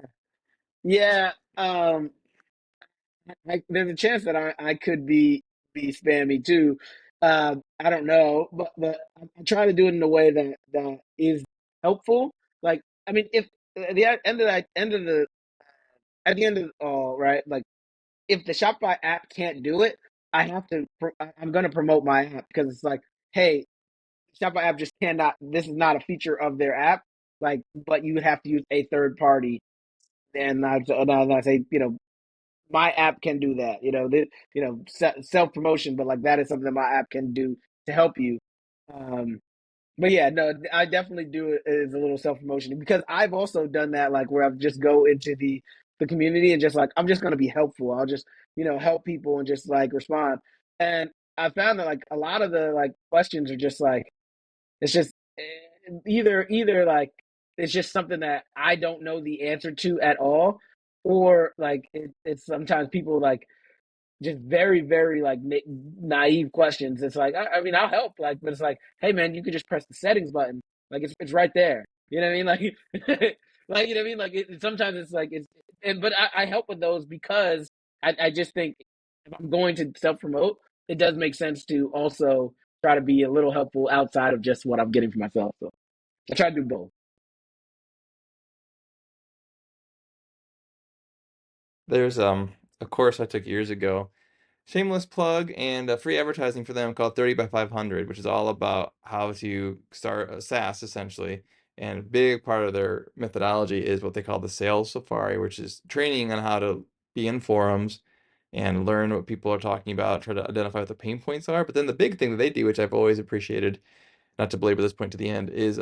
yeah. There's a chance that I could be spammy too. I don't know, but I try to do it in a way that is helpful. Like, I mean, if at the end of the at the end of it all, right? Like, if the Shopify app can't do it, I have to. I'm going to promote my app because it's like, hey, Shopify app just cannot. This is not a feature of their app. Like, but you would have to use a third party. And I say, my app can do that. Self promotion, but like that is something that my app can do to help you. Um, but yeah, no, I definitely do it as a little self promotion because I've also done that, like where I just go into the community and just like I'm just gonna be helpful. I'll just help people and just like respond. And I found that like a lot of the like questions are just like it's just either like it's just something that I don't know the answer to at all, or like it's sometimes people like just very very like naive questions. It's like I mean I'll help like, but it's like hey man, you could just press the settings button, like it's right there. You know what I mean? Like like you know what I mean? Like sometimes it's like it's but I help with those because I just think if I'm going to self promote, it does make sense to also try to be a little helpful outside of just what I'm getting for myself. So I try to do both. There's a course I took years ago, shameless plug and free advertising for them, called 30 by 500, which is all about how to start a SaaS essentially. And a big part of their methodology is what they call the sales safari, which is training on how to be in forums and learn what people are talking about, try to identify what the pain points are. But then the big thing that they do, which I've always appreciated, not to belabor this point to the end, is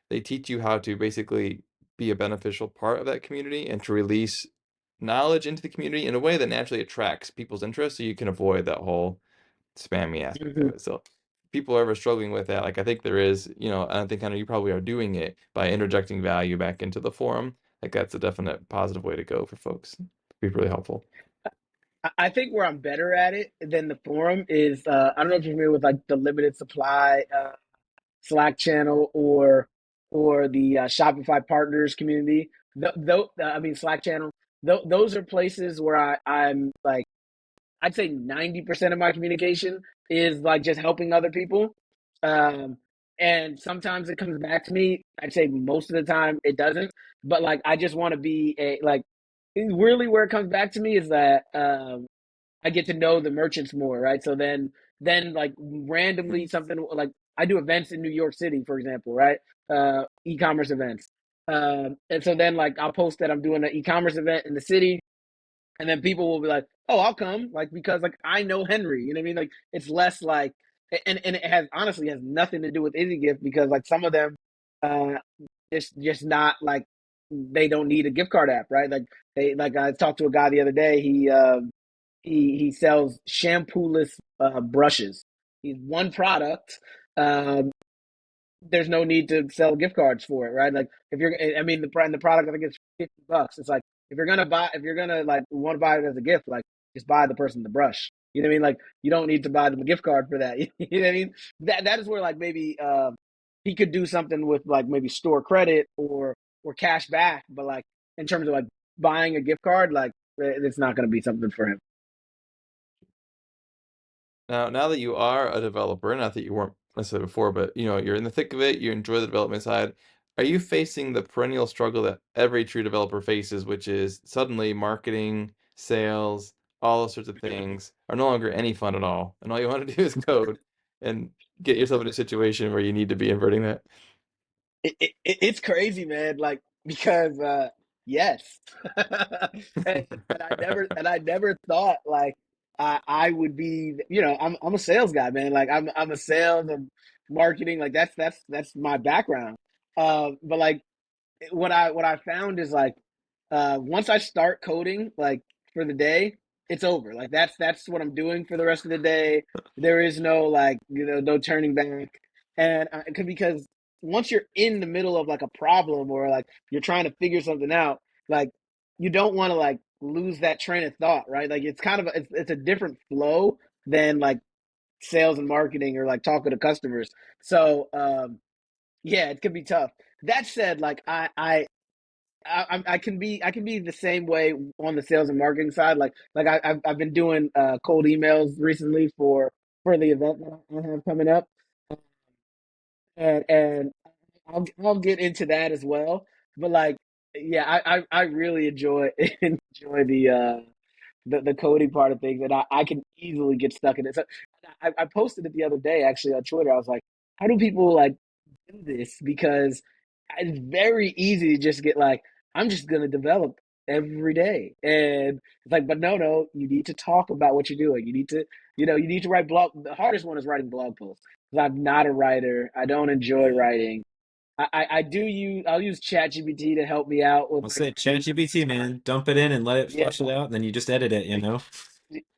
they teach you how to basically be a beneficial part of that community and to release knowledge into the community in a way that naturally attracts people's interest so you can avoid that whole spammy aspect of Mhm. it. So if people are ever struggling with that, like I think there is, I think kind of you probably are doing it by interjecting value back into the forum. Like that's a definite positive way to go for folks. It'd be really helpful. I think where I'm better at it than the forum is I don't know if you're familiar with like the limited supply Slack channel or the Shopify partners community. I mean Slack channel. Those are places where I'm like I'd say 90% of my communication is like just helping other people. Um, and sometimes it comes back to me. I'd say most of the time it doesn't. But like I just want to be a like really where it comes back to me is that I get to know the merchants more, right? So then like randomly something like I do events in New York City, for example, right? E-commerce events. And so then like I'll post that I'm doing an e-commerce event in the city, and then people will be like, "Oh, I'll come," like because like I know Henry, you know what I mean? Like it's less like, and it has honestly has nothing to do with iziGift because like some of them, uh, just not like they don't need a gift card app, right? Like they like I talked to a guy the other day. He sells shampooless brushes. He's one product. Um, there's no need to sell gift cards for it, right? Like if you're, I mean, the product I think it's $50. It's like if you're gonna like want to buy it as a gift, like just buy the person the brush. You know what I mean? Like you don't need to buy them a gift card for that. You know what I mean? That is where like maybe he could do something with like maybe store credit or cash back, but like in terms of like buying a gift card, like it's not going to be something for him. Now that you are a developer, not that you weren't necessarily before, but you're in the thick of it, you enjoy the development side. Are you facing the perennial struggle that every true developer faces, which is suddenly marketing, sales, all those sorts of things are no longer any fun at all, and all you want to do is code and get yourself in a situation where you need to be inverting that? It's crazy, man. Like because yes, and I never thought like I would be. You know, I'm a sales guy, man. Like I'm a sales and marketing. Like that's my background. But like what I found is like once I start coding like for the day, it's over. Like that's what I'm doing for the rest of the day. There is no like no turning back, and because once you're in the middle of like a problem or like you're trying to figure something out, like you don't want to like lose that train of thought, right? Like it's kind of it's a different flow than like sales and marketing or like talking to customers. So yeah, it could be tough. That said, like I can be the same way on the sales and marketing side. Like I've been doing cold emails recently for the event that I have coming up, and I'll get into that as well. But like yeah, I really enjoy enjoy the coding part of things, and I can easily get stuck in it. So I posted it the other day actually on Twitter. I was like, how do people like do this? Because it's very easy to just get like, I'm just gonna develop every day, and it's like, but no, you need to talk about what you're doing. You need to, you need to write blog. The hardest one is writing blog posts because I'm not a writer. I don't enjoy writing. I do use I'll use ChatGPT to help me out with I'll like say ChatGPT, man. Dump it in and let it yeah flush it out, and then you just edit it, you know?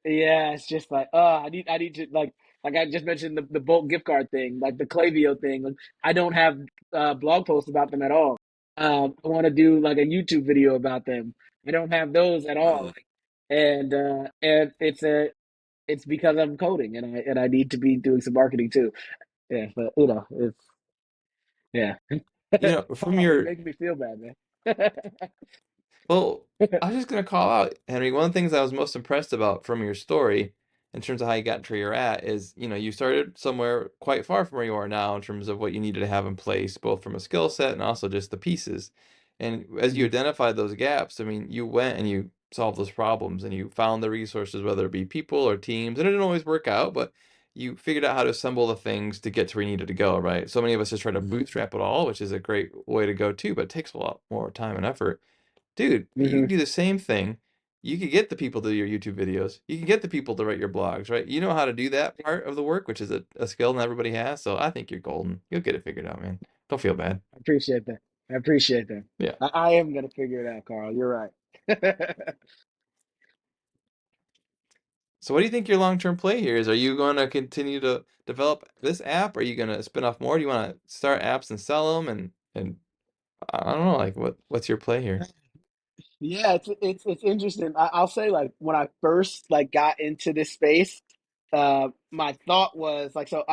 yeah, it's just like, I need to like I just mentioned the bulk gift card thing, like the Klaviyo thing. Like, I don't have blog posts about them at all. I want to do like a YouTube video about them. I don't have those at all. Uh, Like, and it's because I'm coding and I need to be doing some marketing too. Yeah, but it's yeah. From You're your making me feel bad, man. Well, I was just gonna call out, Henry. One of the things I was most impressed about from your story, in terms of how you got to where you're at, is you started somewhere quite far from where you are now in terms of what you needed to have in place, both from a skill set and also just the pieces. And as you Mhm, identified those gaps, I mean, you went and you solved those problems, and you found the resources, whether it be people or teams, and it didn't always work out, but you figured out how to assemble the things to get to where you needed to go, right? So many of us just try to bootstrap it all, which is a great way to go too, but it takes a lot more time and effort. Dude, you can mhm, do the same thing. You can get the people to do your YouTube videos. You can get the people to write your blogs, right? You know how to do that part of the work, which is a skill not everybody has. So I think you're golden. You'll get it figured out, man. Don't feel bad. I appreciate that. I appreciate that. Yeah. I am gonna figure it out, Carl. You're right. So what do you think your long-term play here is? Are you going to continue to develop this app? Are you going to spin off more? Do you want to start apps and sell them? And I don't know, like what's your play here? Yeah, it's interesting. I'll say like when I first like got into this space, my thought was like so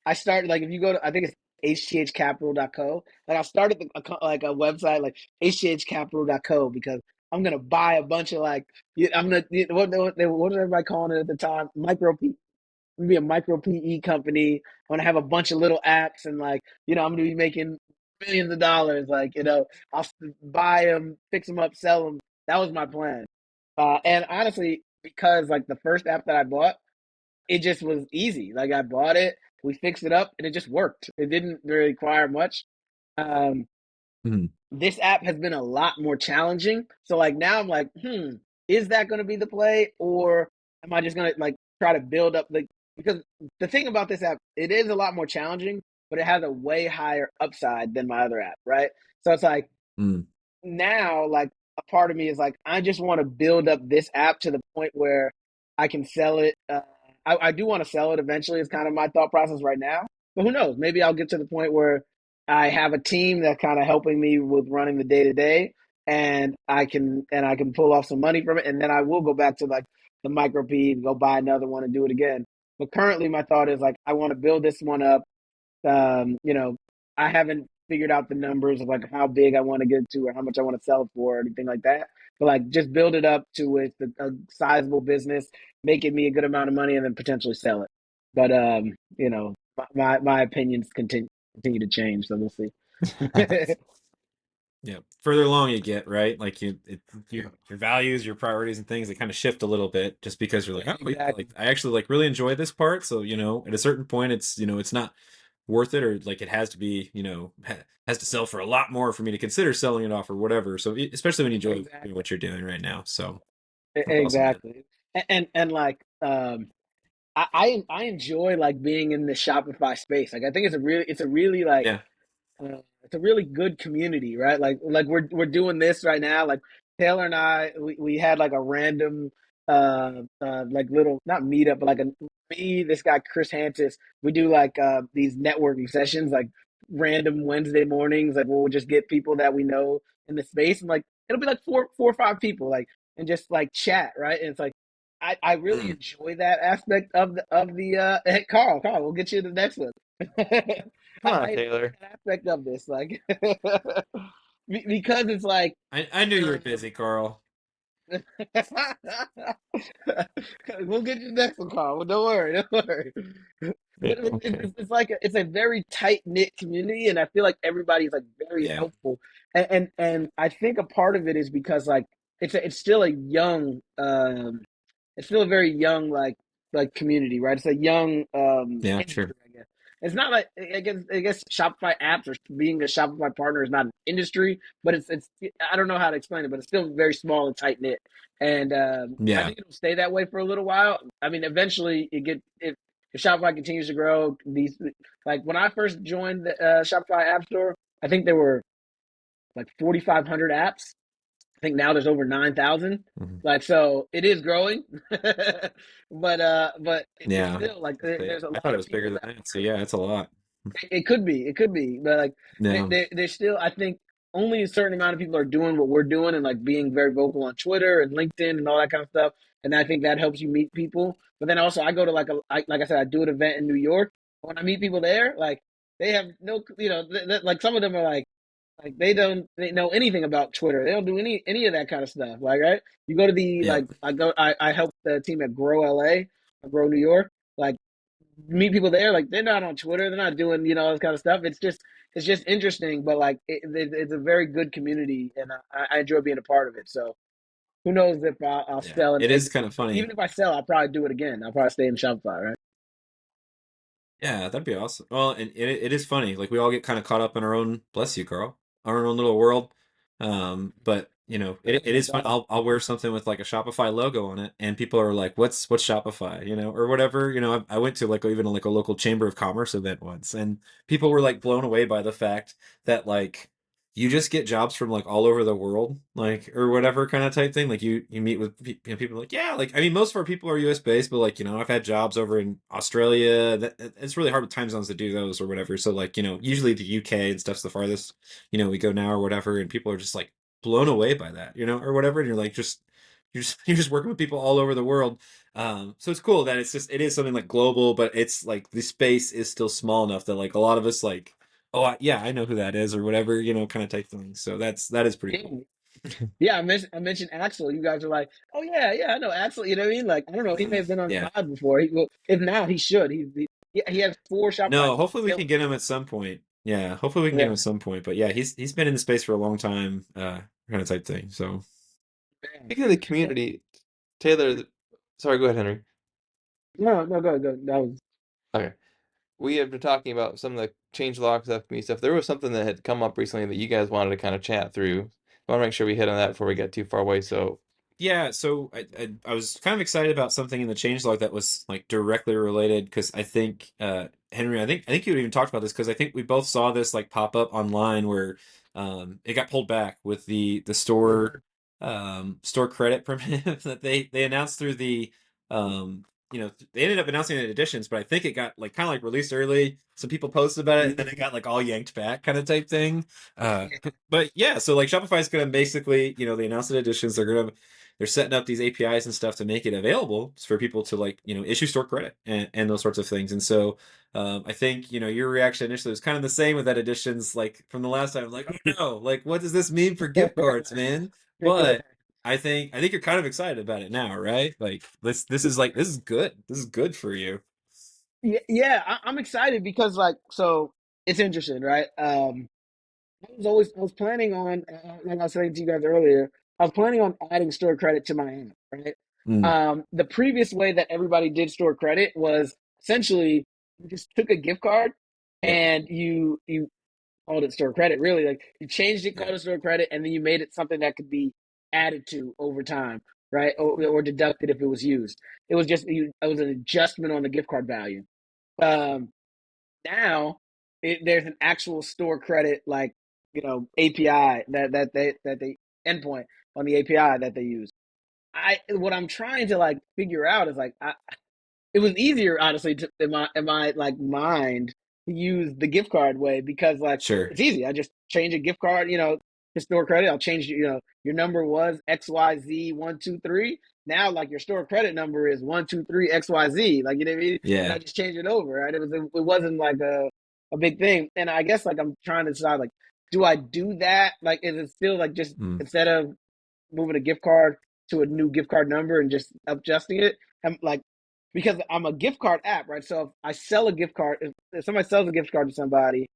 I started like if you go to I think it's hthcapital.co. Like I started like a website like hthcapital.co because I'm gonna buy a bunch of like I'm gonna what was everybody calling it at the time micro be a micro PE company. I'm gonna have a bunch of little apps and like, I'm gonna be making millions of dollars. Like, I'll buy them, fix them up, sell them. That was my plan. And honestly, because like the first app that I bought, it just was easy. Like I bought it, we fixed it up, and it just worked. It didn't really require much. Um, mhm. this app has been a lot more challenging. So like now I'm like, is that going to be the play, or am I just going to like try to build up the because the thing about this app, it is a lot more challenging, but it has a way higher upside than my other app, right? So it's like Mm. now, like a part of me is like, I just want to build up this app to the point where I can sell it. I do want to sell it eventually. Is kind of my thought process right now. But who knows? Maybe I'll get to the point where I have a team that's kind of helping me with running the day to day, and I can pull off some money from it, and then I will go back to like the micro P and go buy another one and do it again. But currently, my thought is like I want to build this one up. You know, I haven't figured out the numbers of like how big I want to get to or how much I want to sell it for or anything like that. But like just build it up to a sizable business, make it me a good amount of money, and then potentially sell it. But you know, my opinions continue to change, so we'll see. Yeah, further along you get, right? Like your values, your priorities, and things, they kind of shift a little bit, just because you're like, oh, yeah, like Exactly. I actually like really enjoy this part. So at a certain point, it's not worth it, or like it has to be, has to sell for a lot more for me to consider selling it off or whatever. So especially when you enjoy doing Exactly. what you're doing right now. So that's awesome, man. Exactly. And like I enjoy like being in the Shopify space. Like I think it's a really like Yeah. it's a really good community, right? Like we're doing this right now. Like Taylor and I, we had like a random like little not meetup, but like a me, this guy Chris Hantis. We do like these networking sessions, like random Wednesday mornings. Like we'll just get people that we know in the space, and like it'll be like four or five people, like and just like chat, right? And it's like I really Mm. enjoy that aspect of the hey, Carl, we'll get you to the next one. Come on, I enjoy Taylor. that aspect of this, like because it's like I knew you were um, busy, Carl. we'll get you the next one, Carl. Well, don't worry, don't worry. Yeah, But okay. it's like it's a very tight knit community, and I feel like everybody's like very Yeah. helpful, and I think a part of it is because like it's still a young it's still a very young like community, right? It's a young Yeah, sure. industry, I guess. It's not like I guess Shopify apps or being a Shopify partner is not an industry, but it's I don't know how to explain it, but it's still very small and tight knit, and I Yeah. think it'll stay that way for a little while. I mean, eventually it get if Shopify continues to grow, these like when I first joined the Shopify App Store, I think there were like 4,500 apps. I think now there's over 9,000. Mhm. Like so, it is growing, but it's Yeah. still like there's a I lot thought it of was bigger people than that that. So yeah, it's a lot. it could be, but like Yeah. there's still I think only a certain amount of people are doing what we're doing and like being very vocal on Twitter and LinkedIn and all that kind of stuff, and I think that helps you meet people. But then also I go to like I said I do an event in New York. When I meet people there, like they have no like some of them are like they know anything about Twitter. They don't do any of that kind of stuff. Like right, you go to the Yeah. like I help the team at Grow LA, Grow New York. Like meet people there, like they're not on Twitter, they're not doing all this kind of stuff. It's just interesting, but like it's a very good community, and I enjoy being a part of it. So who knows if I'll Yeah. sell and It is exit, kind of but funny. even if I sell, I'll probably do it again. I'll probably stay in Shopify, right? Yeah, that'd be awesome. Well, and it is funny. Like we all get kind of caught up in our own, bless you, Carl, our own little world. But it That's is fun. awesome. I'll wear something with like a Shopify logo on it, and people are like, what's Shopify?" Or whatever. I went to like even like a local chamber of commerce event once, and people were like blown away by the fact that like you just get jobs from like all over the world, like or whatever kind of type thing. Like you meet with people like, yeah, like I mean most of our people are US based, but like I've had jobs over in Australia. It's really hard with time zones to do those or whatever. So like usually the UK and stuff's the farthest we go now or whatever, and people are just like blown away by that, or whatever. And you're like you're just working with people all over the world. So it's cool that it is something like global, but it's like the space is still small enough that like a lot of us like, oh yeah, I know who that is or whatever, kind of type thing. So that is pretty Yeah, cool. yeah. I mentioned Axel. You guys are like, oh yeah, I know Axel. You know what I mean? Like I don't know, he may have been on the Yeah. pod before. Well, if not, he should. He has four Shopify No, hopefully we can sales. get him at some point. Yeah, hopefully we can get him Yeah, at some point. But yeah, he's been in the space for a long time, kind of type thing. So man. Speaking of the Yeah. community, Taylor, sorry, go ahead, Henry. No, go. That was Okay. We have been talking about some of the changelog stuff, me stuff. There was something that had come up recently that you guys wanted to kind of chat through. I want to make sure we hit on that before we get too far away. So Yeah, so I was kind of excited about something in the changelog that was like directly related because I think Henry, I think you had even talked about this because I think we both saw this like pop up online where it got pulled back with the store credit permit that they announced through the they ended up announcing it in editions, but I think it got like kind of like released early. Some people posted about it and then it got like all yanked back kind of type thing. Uh, but yeah, so like Shopify's gonna basically, they announced it in editions. They're setting up these APIs and stuff to make it available for people to like, issue store credit and those sorts of things. And so I think, your reaction initially was kind of the same with that editions, like from the last time, like, oh no, like what does this mean for gift cards, man? But I think you're kind of excited about it now, right? Like this is good. This is good for you. Yeah, yeah, I'm excited because like so it's interesting, right? I was planning on like I was saying to you guys earlier, I was planning on adding store credit to my app, right? Mm, The previous way that everybody did store credit was essentially you just took a gift card yeah, and you called it store credit. Really, like you changed it, yeah, called it store credit, and then you made it something that could be added to over time, right? Or deducted if it was used. It was just it was an adjustment on the gift card value. Um, Now there's an actual store credit like API that they endpoint on the API that they use. I What I'm trying to like figure out is like it was easier honestly to in my like mind to use the gift card way because like sure. it's easy. I just change a gift card, to store credit. I'll change your number was XYZ123. Now like your store credit number is 123 XYZ. Like you know what I mean? And I Yeah. just changed it over. Right? It wasn't like a big thing. And I guess like I'm trying to decide like do I do that? Like is it still like just Mm, instead of moving a gift card to a new gift card number and just adjusting it? I'm like because I'm a gift card app, right? So if I sell a gift card, if somebody sells a gift card to somebody,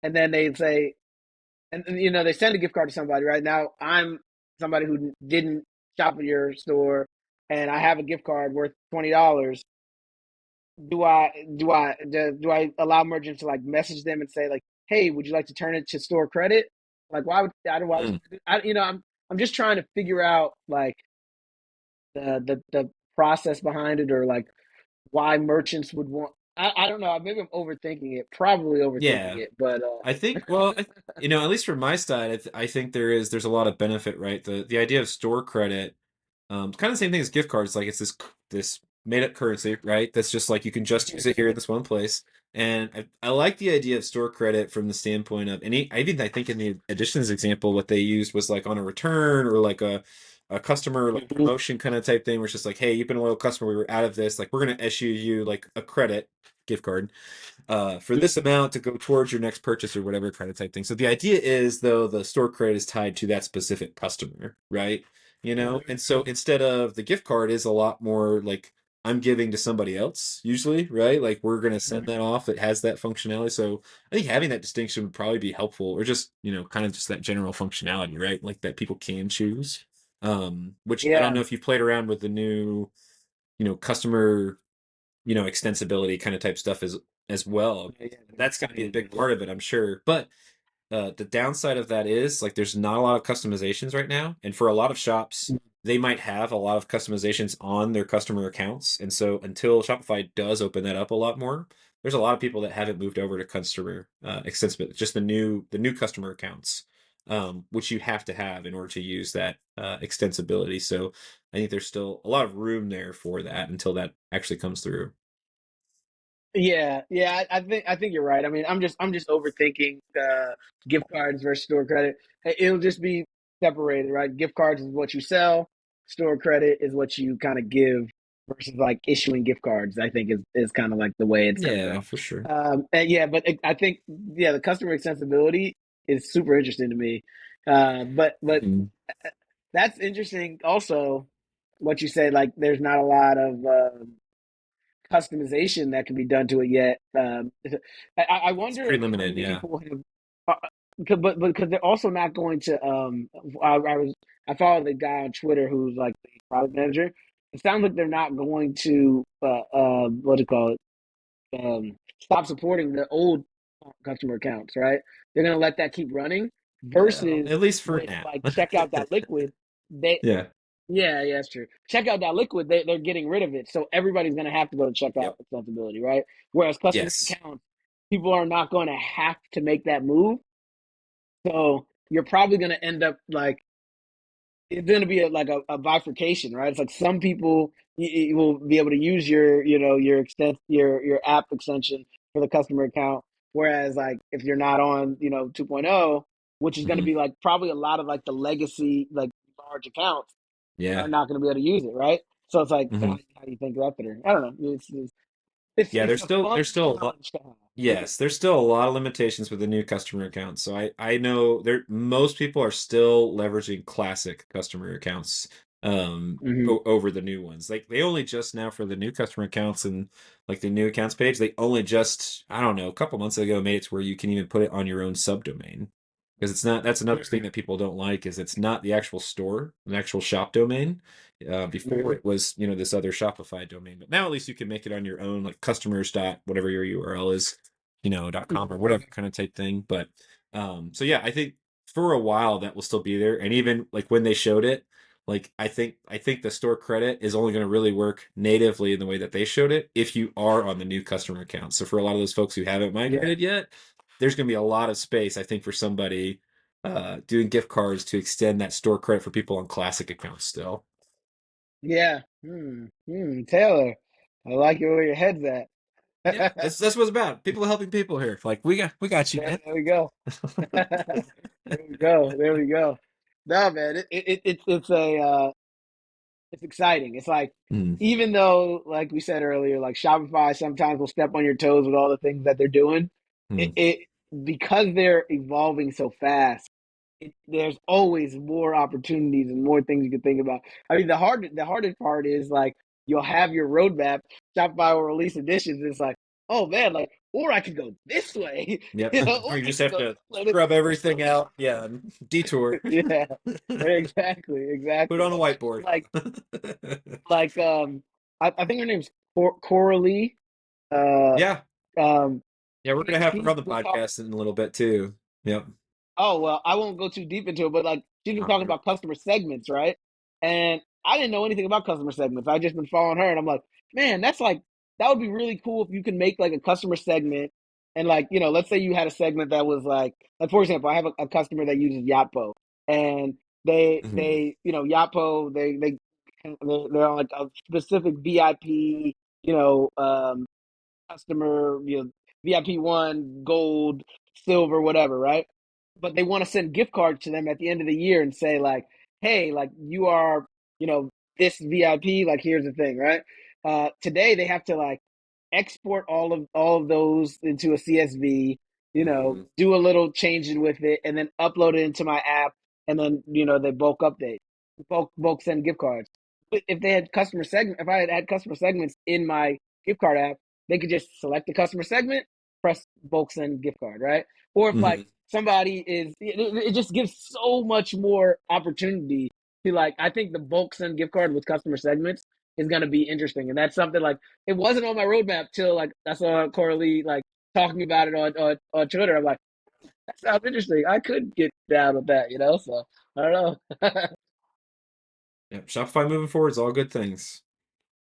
and then they say, and they send a gift card to somebody, right? Now I'm somebody who didn't shop at your store, and I have a gift card worth $20. Do I allow merchants to like message them and say like, hey, would you like to turn it to store credit? Like, why would mm. I'm just trying to figure out like the process behind it or like why merchants would want. I don't know. Maybe I'm overthinking it. Probably overthinking Yeah. it, but I think, well, at least from my side, I think there's a lot of benefit, right? The idea of store credit, kind of the same thing as gift cards. Like it's this made up currency, right? That's just like you can just use it here in this one place. And I like the idea of store credit from the standpoint of, I think in the additions example, what they used was like on a return or like a customer like Mhm. promotion kind of type thing, where it's just like, hey, you've been a loyal customer, we were out of this, like we're gonna issue you like a credit gift card for this amount to go towards your next purchase or whatever kind of type thing. So the idea is though the store credit is tied to that specific customer, right? And so instead of the gift card is a lot more like I'm giving to somebody else usually, right? Like we're gonna send that off. It has that functionality. So I think having that distinction would probably be helpful, or just kind of just that general functionality, right? Like that people can choose. Which I don't Yeah, know if you've played around with the new, customer extensibility kind of type stuff as well. yeah, That's going to be a big yeah. part of it, I'm sure. But the downside of that is like there's not a lot of customizations right now, and for a lot of shops, they might have a lot of customizations on their customer accounts, and so until Shopify does open that up a lot more, there's a lot of people that haven't moved over to customer extensibility, just the new customer accounts. Which you have to have in order to use that extensibility. So I think there's still a lot of room there for that until that actually comes through. Yeah, yeah. I think you're right. I mean, I'm just overthinking gift cards versus store credit. It'll just be separated, right? Gift cards is what you sell. Store credit is what you kind of give versus like issuing gift cards. I think is kind of like the way it's gonna Yeah, go. for sure. And yeah, but I think yeah, the customer accessibility is super interesting to me. But Mm. that's interesting. Also, what you say, like there's not a lot of customization that can be done to it yet. I It's wonder pretty how limited, many yeah. people have, but because they're also not going to. I followed the guy on Twitter who's like the product manager. It sounds like they're not going to what do you call it? Stop supporting the old customer accounts, right? They're going to let that keep running Well, versus at least for with now. like checkout that liquid, they Yeah. Yeah, yeah, that's true. Checkout.liquid, they're getting rid of it. So everybody's going to have to go to checkout Yep. extensibility, right? Whereas customer Yes. accounts, people are not going to have to make that move. So you're probably going to end up like, it's going to be a bifurcation, right? It's like some people you will be able to use your app extension for the customer account, whereas like if you're not on 2.0, which is going to Hmm. be like probably a lot of like the legacy like large accounts are Yeah. not going to be able to use it, right? So it's like Hmm. how do you think that through? I don't know. Yeah, It's a fun there's still a lot. challenge to have. Yes, there's still a lot of limitations with the new customer accounts. So I know there most people are still leveraging classic customer accounts Hmm. over the new ones. Like they only just now for the new customer accounts and like the new accounts page, they only just I don't know, a couple months ago made it to where you can even put it on your own subdomain. Because it's not that's another thing that people don't like is it's not the actual store, an actual shop domain. Before Hmm. it was, this other Shopify domain, but now at least you can make it on your own, like customers dot whatever your URL is, .com or whatever kind of type thing. But so yeah, I think for a while that will still be there. And even like when they showed it, like I think the store credit is only going to really work natively in the way that they showed it if you are on the new customer account. So for a lot of those folks who haven't Yeah. migrated yet, there's going to be a lot of space, I think, for somebody doing gift cards to extend that store credit for people on classic accounts still. Yeah. Taylor, I like it where your head's at. Yeah, that's what it's about. People helping people here. Like we got you, There, man. there we go. There we go. There we go. No, man, it's exciting. It's like Mm, even though, like we said earlier, like Shopify sometimes will step on your toes with all the things that they're doing. It, mm. it because they're evolving so fast. There's always more opportunities and more things you can think about. I mean, the hardest part is like you'll have your roadmap. Shopify will release editions. It's like, oh man, like or I could go this way, Yep. or Or you I just could have go to this way. scrub everything out. Yeah, and detour. Yeah, exactly, Put it exactly. on a whiteboard. Like like I think her name's Coralie. Uh, Yeah. um, Yeah, we're gonna have her she's on the been talking. podcast in a little bit too. Yep. Oh well, I won't go too deep into it, but like she's been All talking right. about customer segments, right? And I didn't know anything about customer segments. I just been following her, and I'm like, man, that would be really cool if you can make like a customer segment, and like let's say you had a segment that was like for example, I have a customer that uses Yotpo, and Mhm. Yotpo they're on like a specific VIP customer, VIP 1, gold, silver, whatever, right? But they want to send gift cards to them at the end of the year and say like, hey, like you are, you know, this VIP. Like here's the thing, right? Today they have to like export all of those into a CSV. Mhm. Do a little changing with it, and then upload it into my app, and then they bulk send gift cards. But if they had if I had customer segments in my gift card app, they could just select the customer segment, press bulk send gift card, right? Or if like Mhm. somebody it just gives so much more opportunity to like. I think the bulk send gift card with customer segments is going to be interesting, and that's something like it wasn't on my roadmap till like I saw Coralie like talking about it on Twitter. I'm like, that sounds interesting. I could get down with that. So I don't know. Yep. Shopify moving forward is all good things.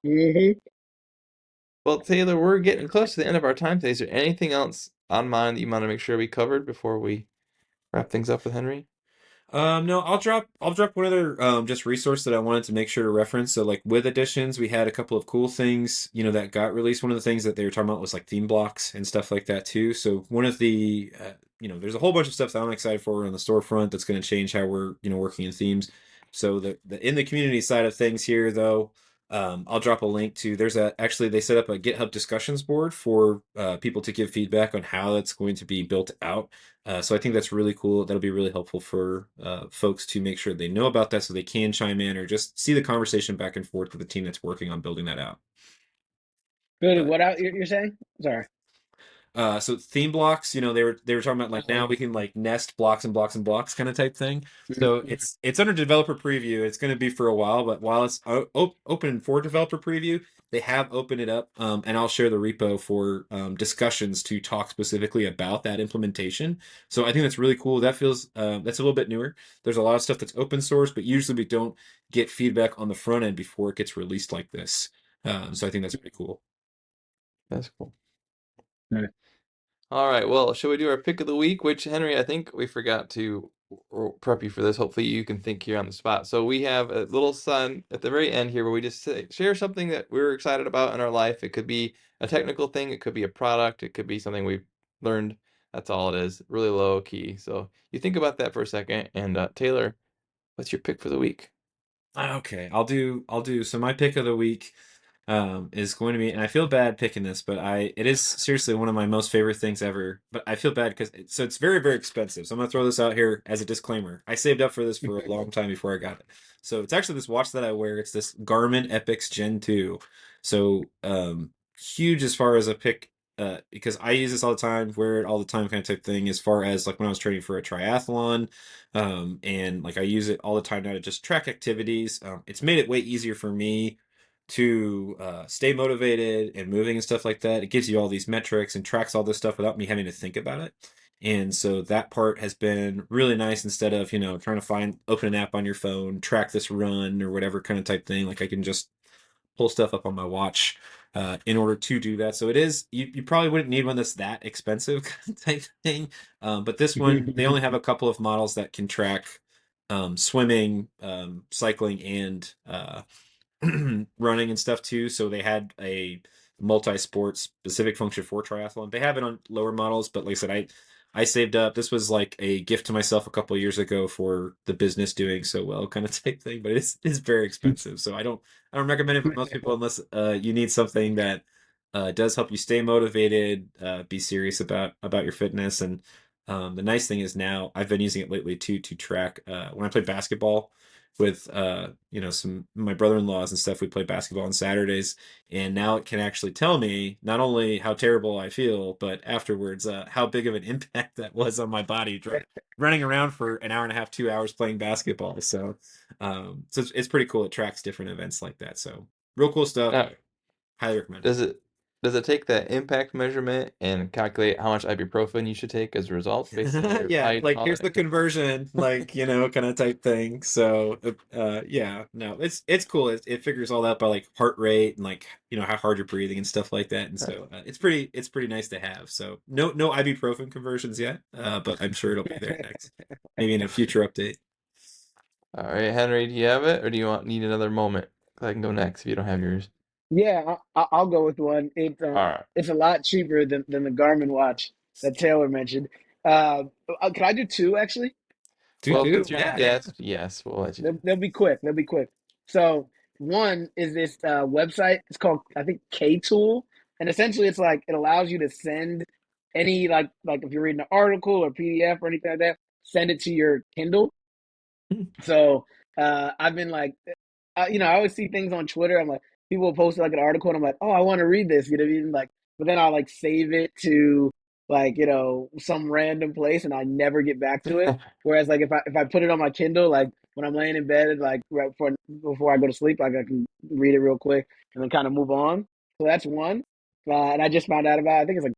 Hmm. Well, Taylor, we're getting close to the end of our time today. Is there anything else on mind that you want to make sure we covered before we wrap things up with Henry? No, I'll drop one other just resource that I wanted to make sure to reference. So like with additions, we had a couple of cool things, that got released. One of the things that they were talking about was like theme blocks and stuff like that too. So one of the there's a whole bunch of stuff that I'm excited for on the storefront that's going to change how we're working in themes. So the in the community side of things here though, I'll drop a link to actually they set up a GitHub discussions board for people to give feedback on how that's going to be built out. So I think that's really cool. That'll be really helpful for folks to make sure they know about that so they can chime in or just see the conversation back and forth with the team that's working on building that out. Good. But What out you're saying? Sorry. So theme blocks, they were talking about like now we can like nest blocks and blocks and blocks kind of type thing. So it's under developer preview. It's going to be for a while, but while it's open for developer preview, they have opened it up, and I'll share the repo for discussions to talk specifically about that implementation. So I think that's really cool. That's a little bit newer. There's a lot of stuff that's open source, but usually we don't get feedback on the front end before it gets released like this. So I think that's pretty cool. That's cool. Right. All right, well, shall we do our pick of the week? Which, Henry, I think we forgot to prep you for this. Hopefully, you can think here on the spot. So we have a little sign at the very end here where we just share something that we're excited about in our life. It could be a technical thing, it could be a product, it could be something we've learned. That's all it is, really low key. So you think about that for a second. And Taylor, what's your pick for the week? Okay, I'll do. So my pick of the week is going to be, and I feel bad picking this, but it is seriously one of my most favorite things ever. But I feel bad because it's very, very expensive. So I'm gonna throw this out here as a disclaimer. I saved up for this for a long time before I got it. So it's actually this watch that I wear. It's this Garmin Epix Gen 2. So huge as far as a pick. Because I use this all the time, wear it all the time, kind of type thing. As far as like when I was training for a triathlon, and like I use it all the time now to just track activities. It's made it way easier for me to stay motivated and moving and stuff like that. It gives you all these metrics and tracks all this stuff without me having to think about it. And so that part has been really nice instead of, trying to open an app on your phone, track this run or whatever kind of type thing. Like I can just pull stuff up on my watch in order to do that. So it is, you probably wouldn't need one that's that expensive type thing. But this one, they only have a couple of models that can track swimming, cycling, and running and stuff too. So they had a multi-sport specific function for triathlon. They have it on lower models, but like I said, I saved up. This was like a gift to myself a couple of years ago for the business doing so well kind of type thing, but it's very expensive. So I don't recommend it for most people unless you need something that does help you stay motivated, be serious about your fitness. And the nice thing is now I've been using it lately too to track when I play basketball with some my brother-in-laws and stuff. We play basketball on Saturdays, and now it can actually tell me not only how terrible I feel, but afterwards how big of an impact that was on my body running around for an hour and a half, 2 hours playing basketball. So it's pretty cool. It tracks different events like that. So real cool stuff. Now, Highly recommend it. does it does it take that impact measurement and calculate how much ibuprofen you should take as a result based on your Yeah, height and like all here's that? the conversion, like kind of type thing. So, yeah, no, it's cool. It figures all that by like heart rate and like how hard you're breathing and stuff like that. And so it's pretty nice to have. So no ibuprofen conversions yet, but I'm sure it'll be there next, maybe in a future update. All right, Henry, do you have it, or do you need another moment? I can go next if you don't have yours. Yeah, I'll go with one. All right. It's a lot cheaper than the Garmin watch that Taylor mentioned. Can I do two actually? Two Well, if two, it's your yeah. yes, we'll let you do. They'll be quick. They'll be quick. So one is this website. It's called I think K Tool, and essentially it's like it allows you to send any like if you're reading an article or PDF or anything like that, send it to your Kindle. it. So I've been like, I always see things on Twitter. I'm like, people will post like an article, and I'm like, oh, I want to read this. You know what I mean? Like, but then I'll like save it to like some random place, and I never get back to it. Whereas like if I put it on my Kindle, like when I'm laying in bed, like before I go to sleep, like I can read it real quick and then kind of move on. So that's one. And I just found out about it. I think it's like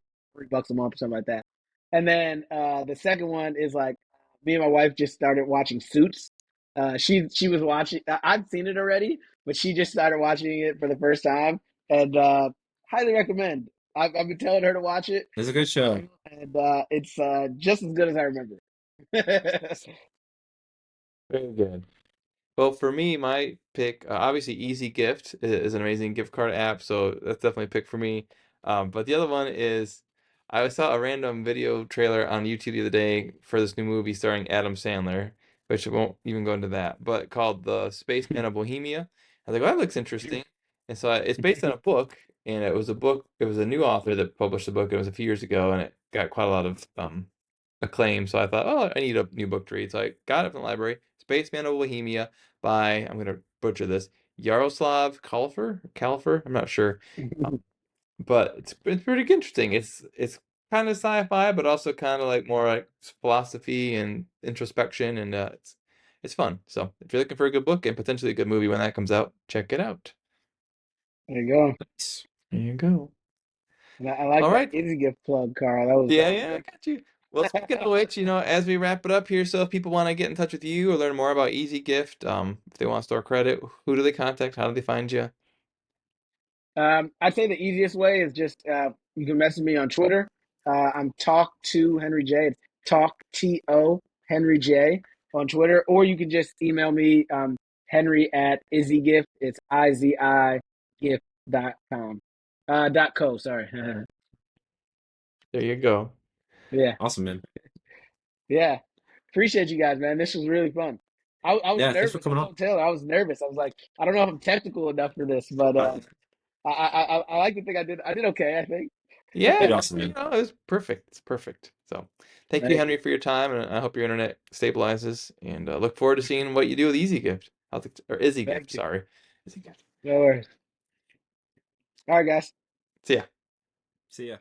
$3 a month or something like that. And then the second one is like me and my wife just started watching Suits. She was watching. I've seen it already, but she just started watching it for the first time, and highly recommend. I've been telling her to watch it, It's a good show. and it's just as good as I remember. Very good. Well, for me, my pick, obviously, iziGift is an amazing gift card app, so that's definitely a pick for me. But the other one is, I saw a random video trailer on YouTube the other day for this new movie starring Adam Sandler, which I won't even go into that, but called The Spaceman of Bohemia. I was like, well, that looks interesting. And so it's based on a book, and it was a new author that published the book. It was a few years ago, and it got quite a lot of acclaim. So I thought, oh, I need a new book to read. So I got it from the library. Spaceman of Bohemia by, I'm gonna butcher this, Yaroslav Kalfer. I'm not sure, but it's pretty interesting. It's kind of sci-fi, but also kind of like more like philosophy and introspection, and it's fun. So if you're looking for a good book and potentially a good movie when that comes out, check it out. There you go. Nice. There you go. And I like All that right. iziGift plug, Carl. That Yeah, was yeah, I good. got you. Well, speaking of which, as we wrap it up here, so if people want to get in touch with you or learn more about iziGift, if they want to store credit, who do they contact? How do they find you? I'd say the easiest way is just you can message me on Twitter. I'm Talk to Henry J. It's Talk to Henry J on Twitter, or you can just email me Henry at iziGift. It's izigift.com. .co. Sorry. There you go. Yeah, Awesome, man. yeah. Appreciate you guys, man. This was really fun. I was Yeah, thanks for nervous. I coming on. told Taylor I was nervous. I was like, I don't know if I'm technical enough for this, but I like to think I did okay. I think. You did Yeah, awesome, man. it was perfect. It's perfect. So, thank you, Thank you. Henry, for your time, and I hope your internet stabilizes. And look forward to seeing what you do with iziGift. Or iziGift, Thank you. sorry. iziGift. No worries. All right, guys. See ya. See ya.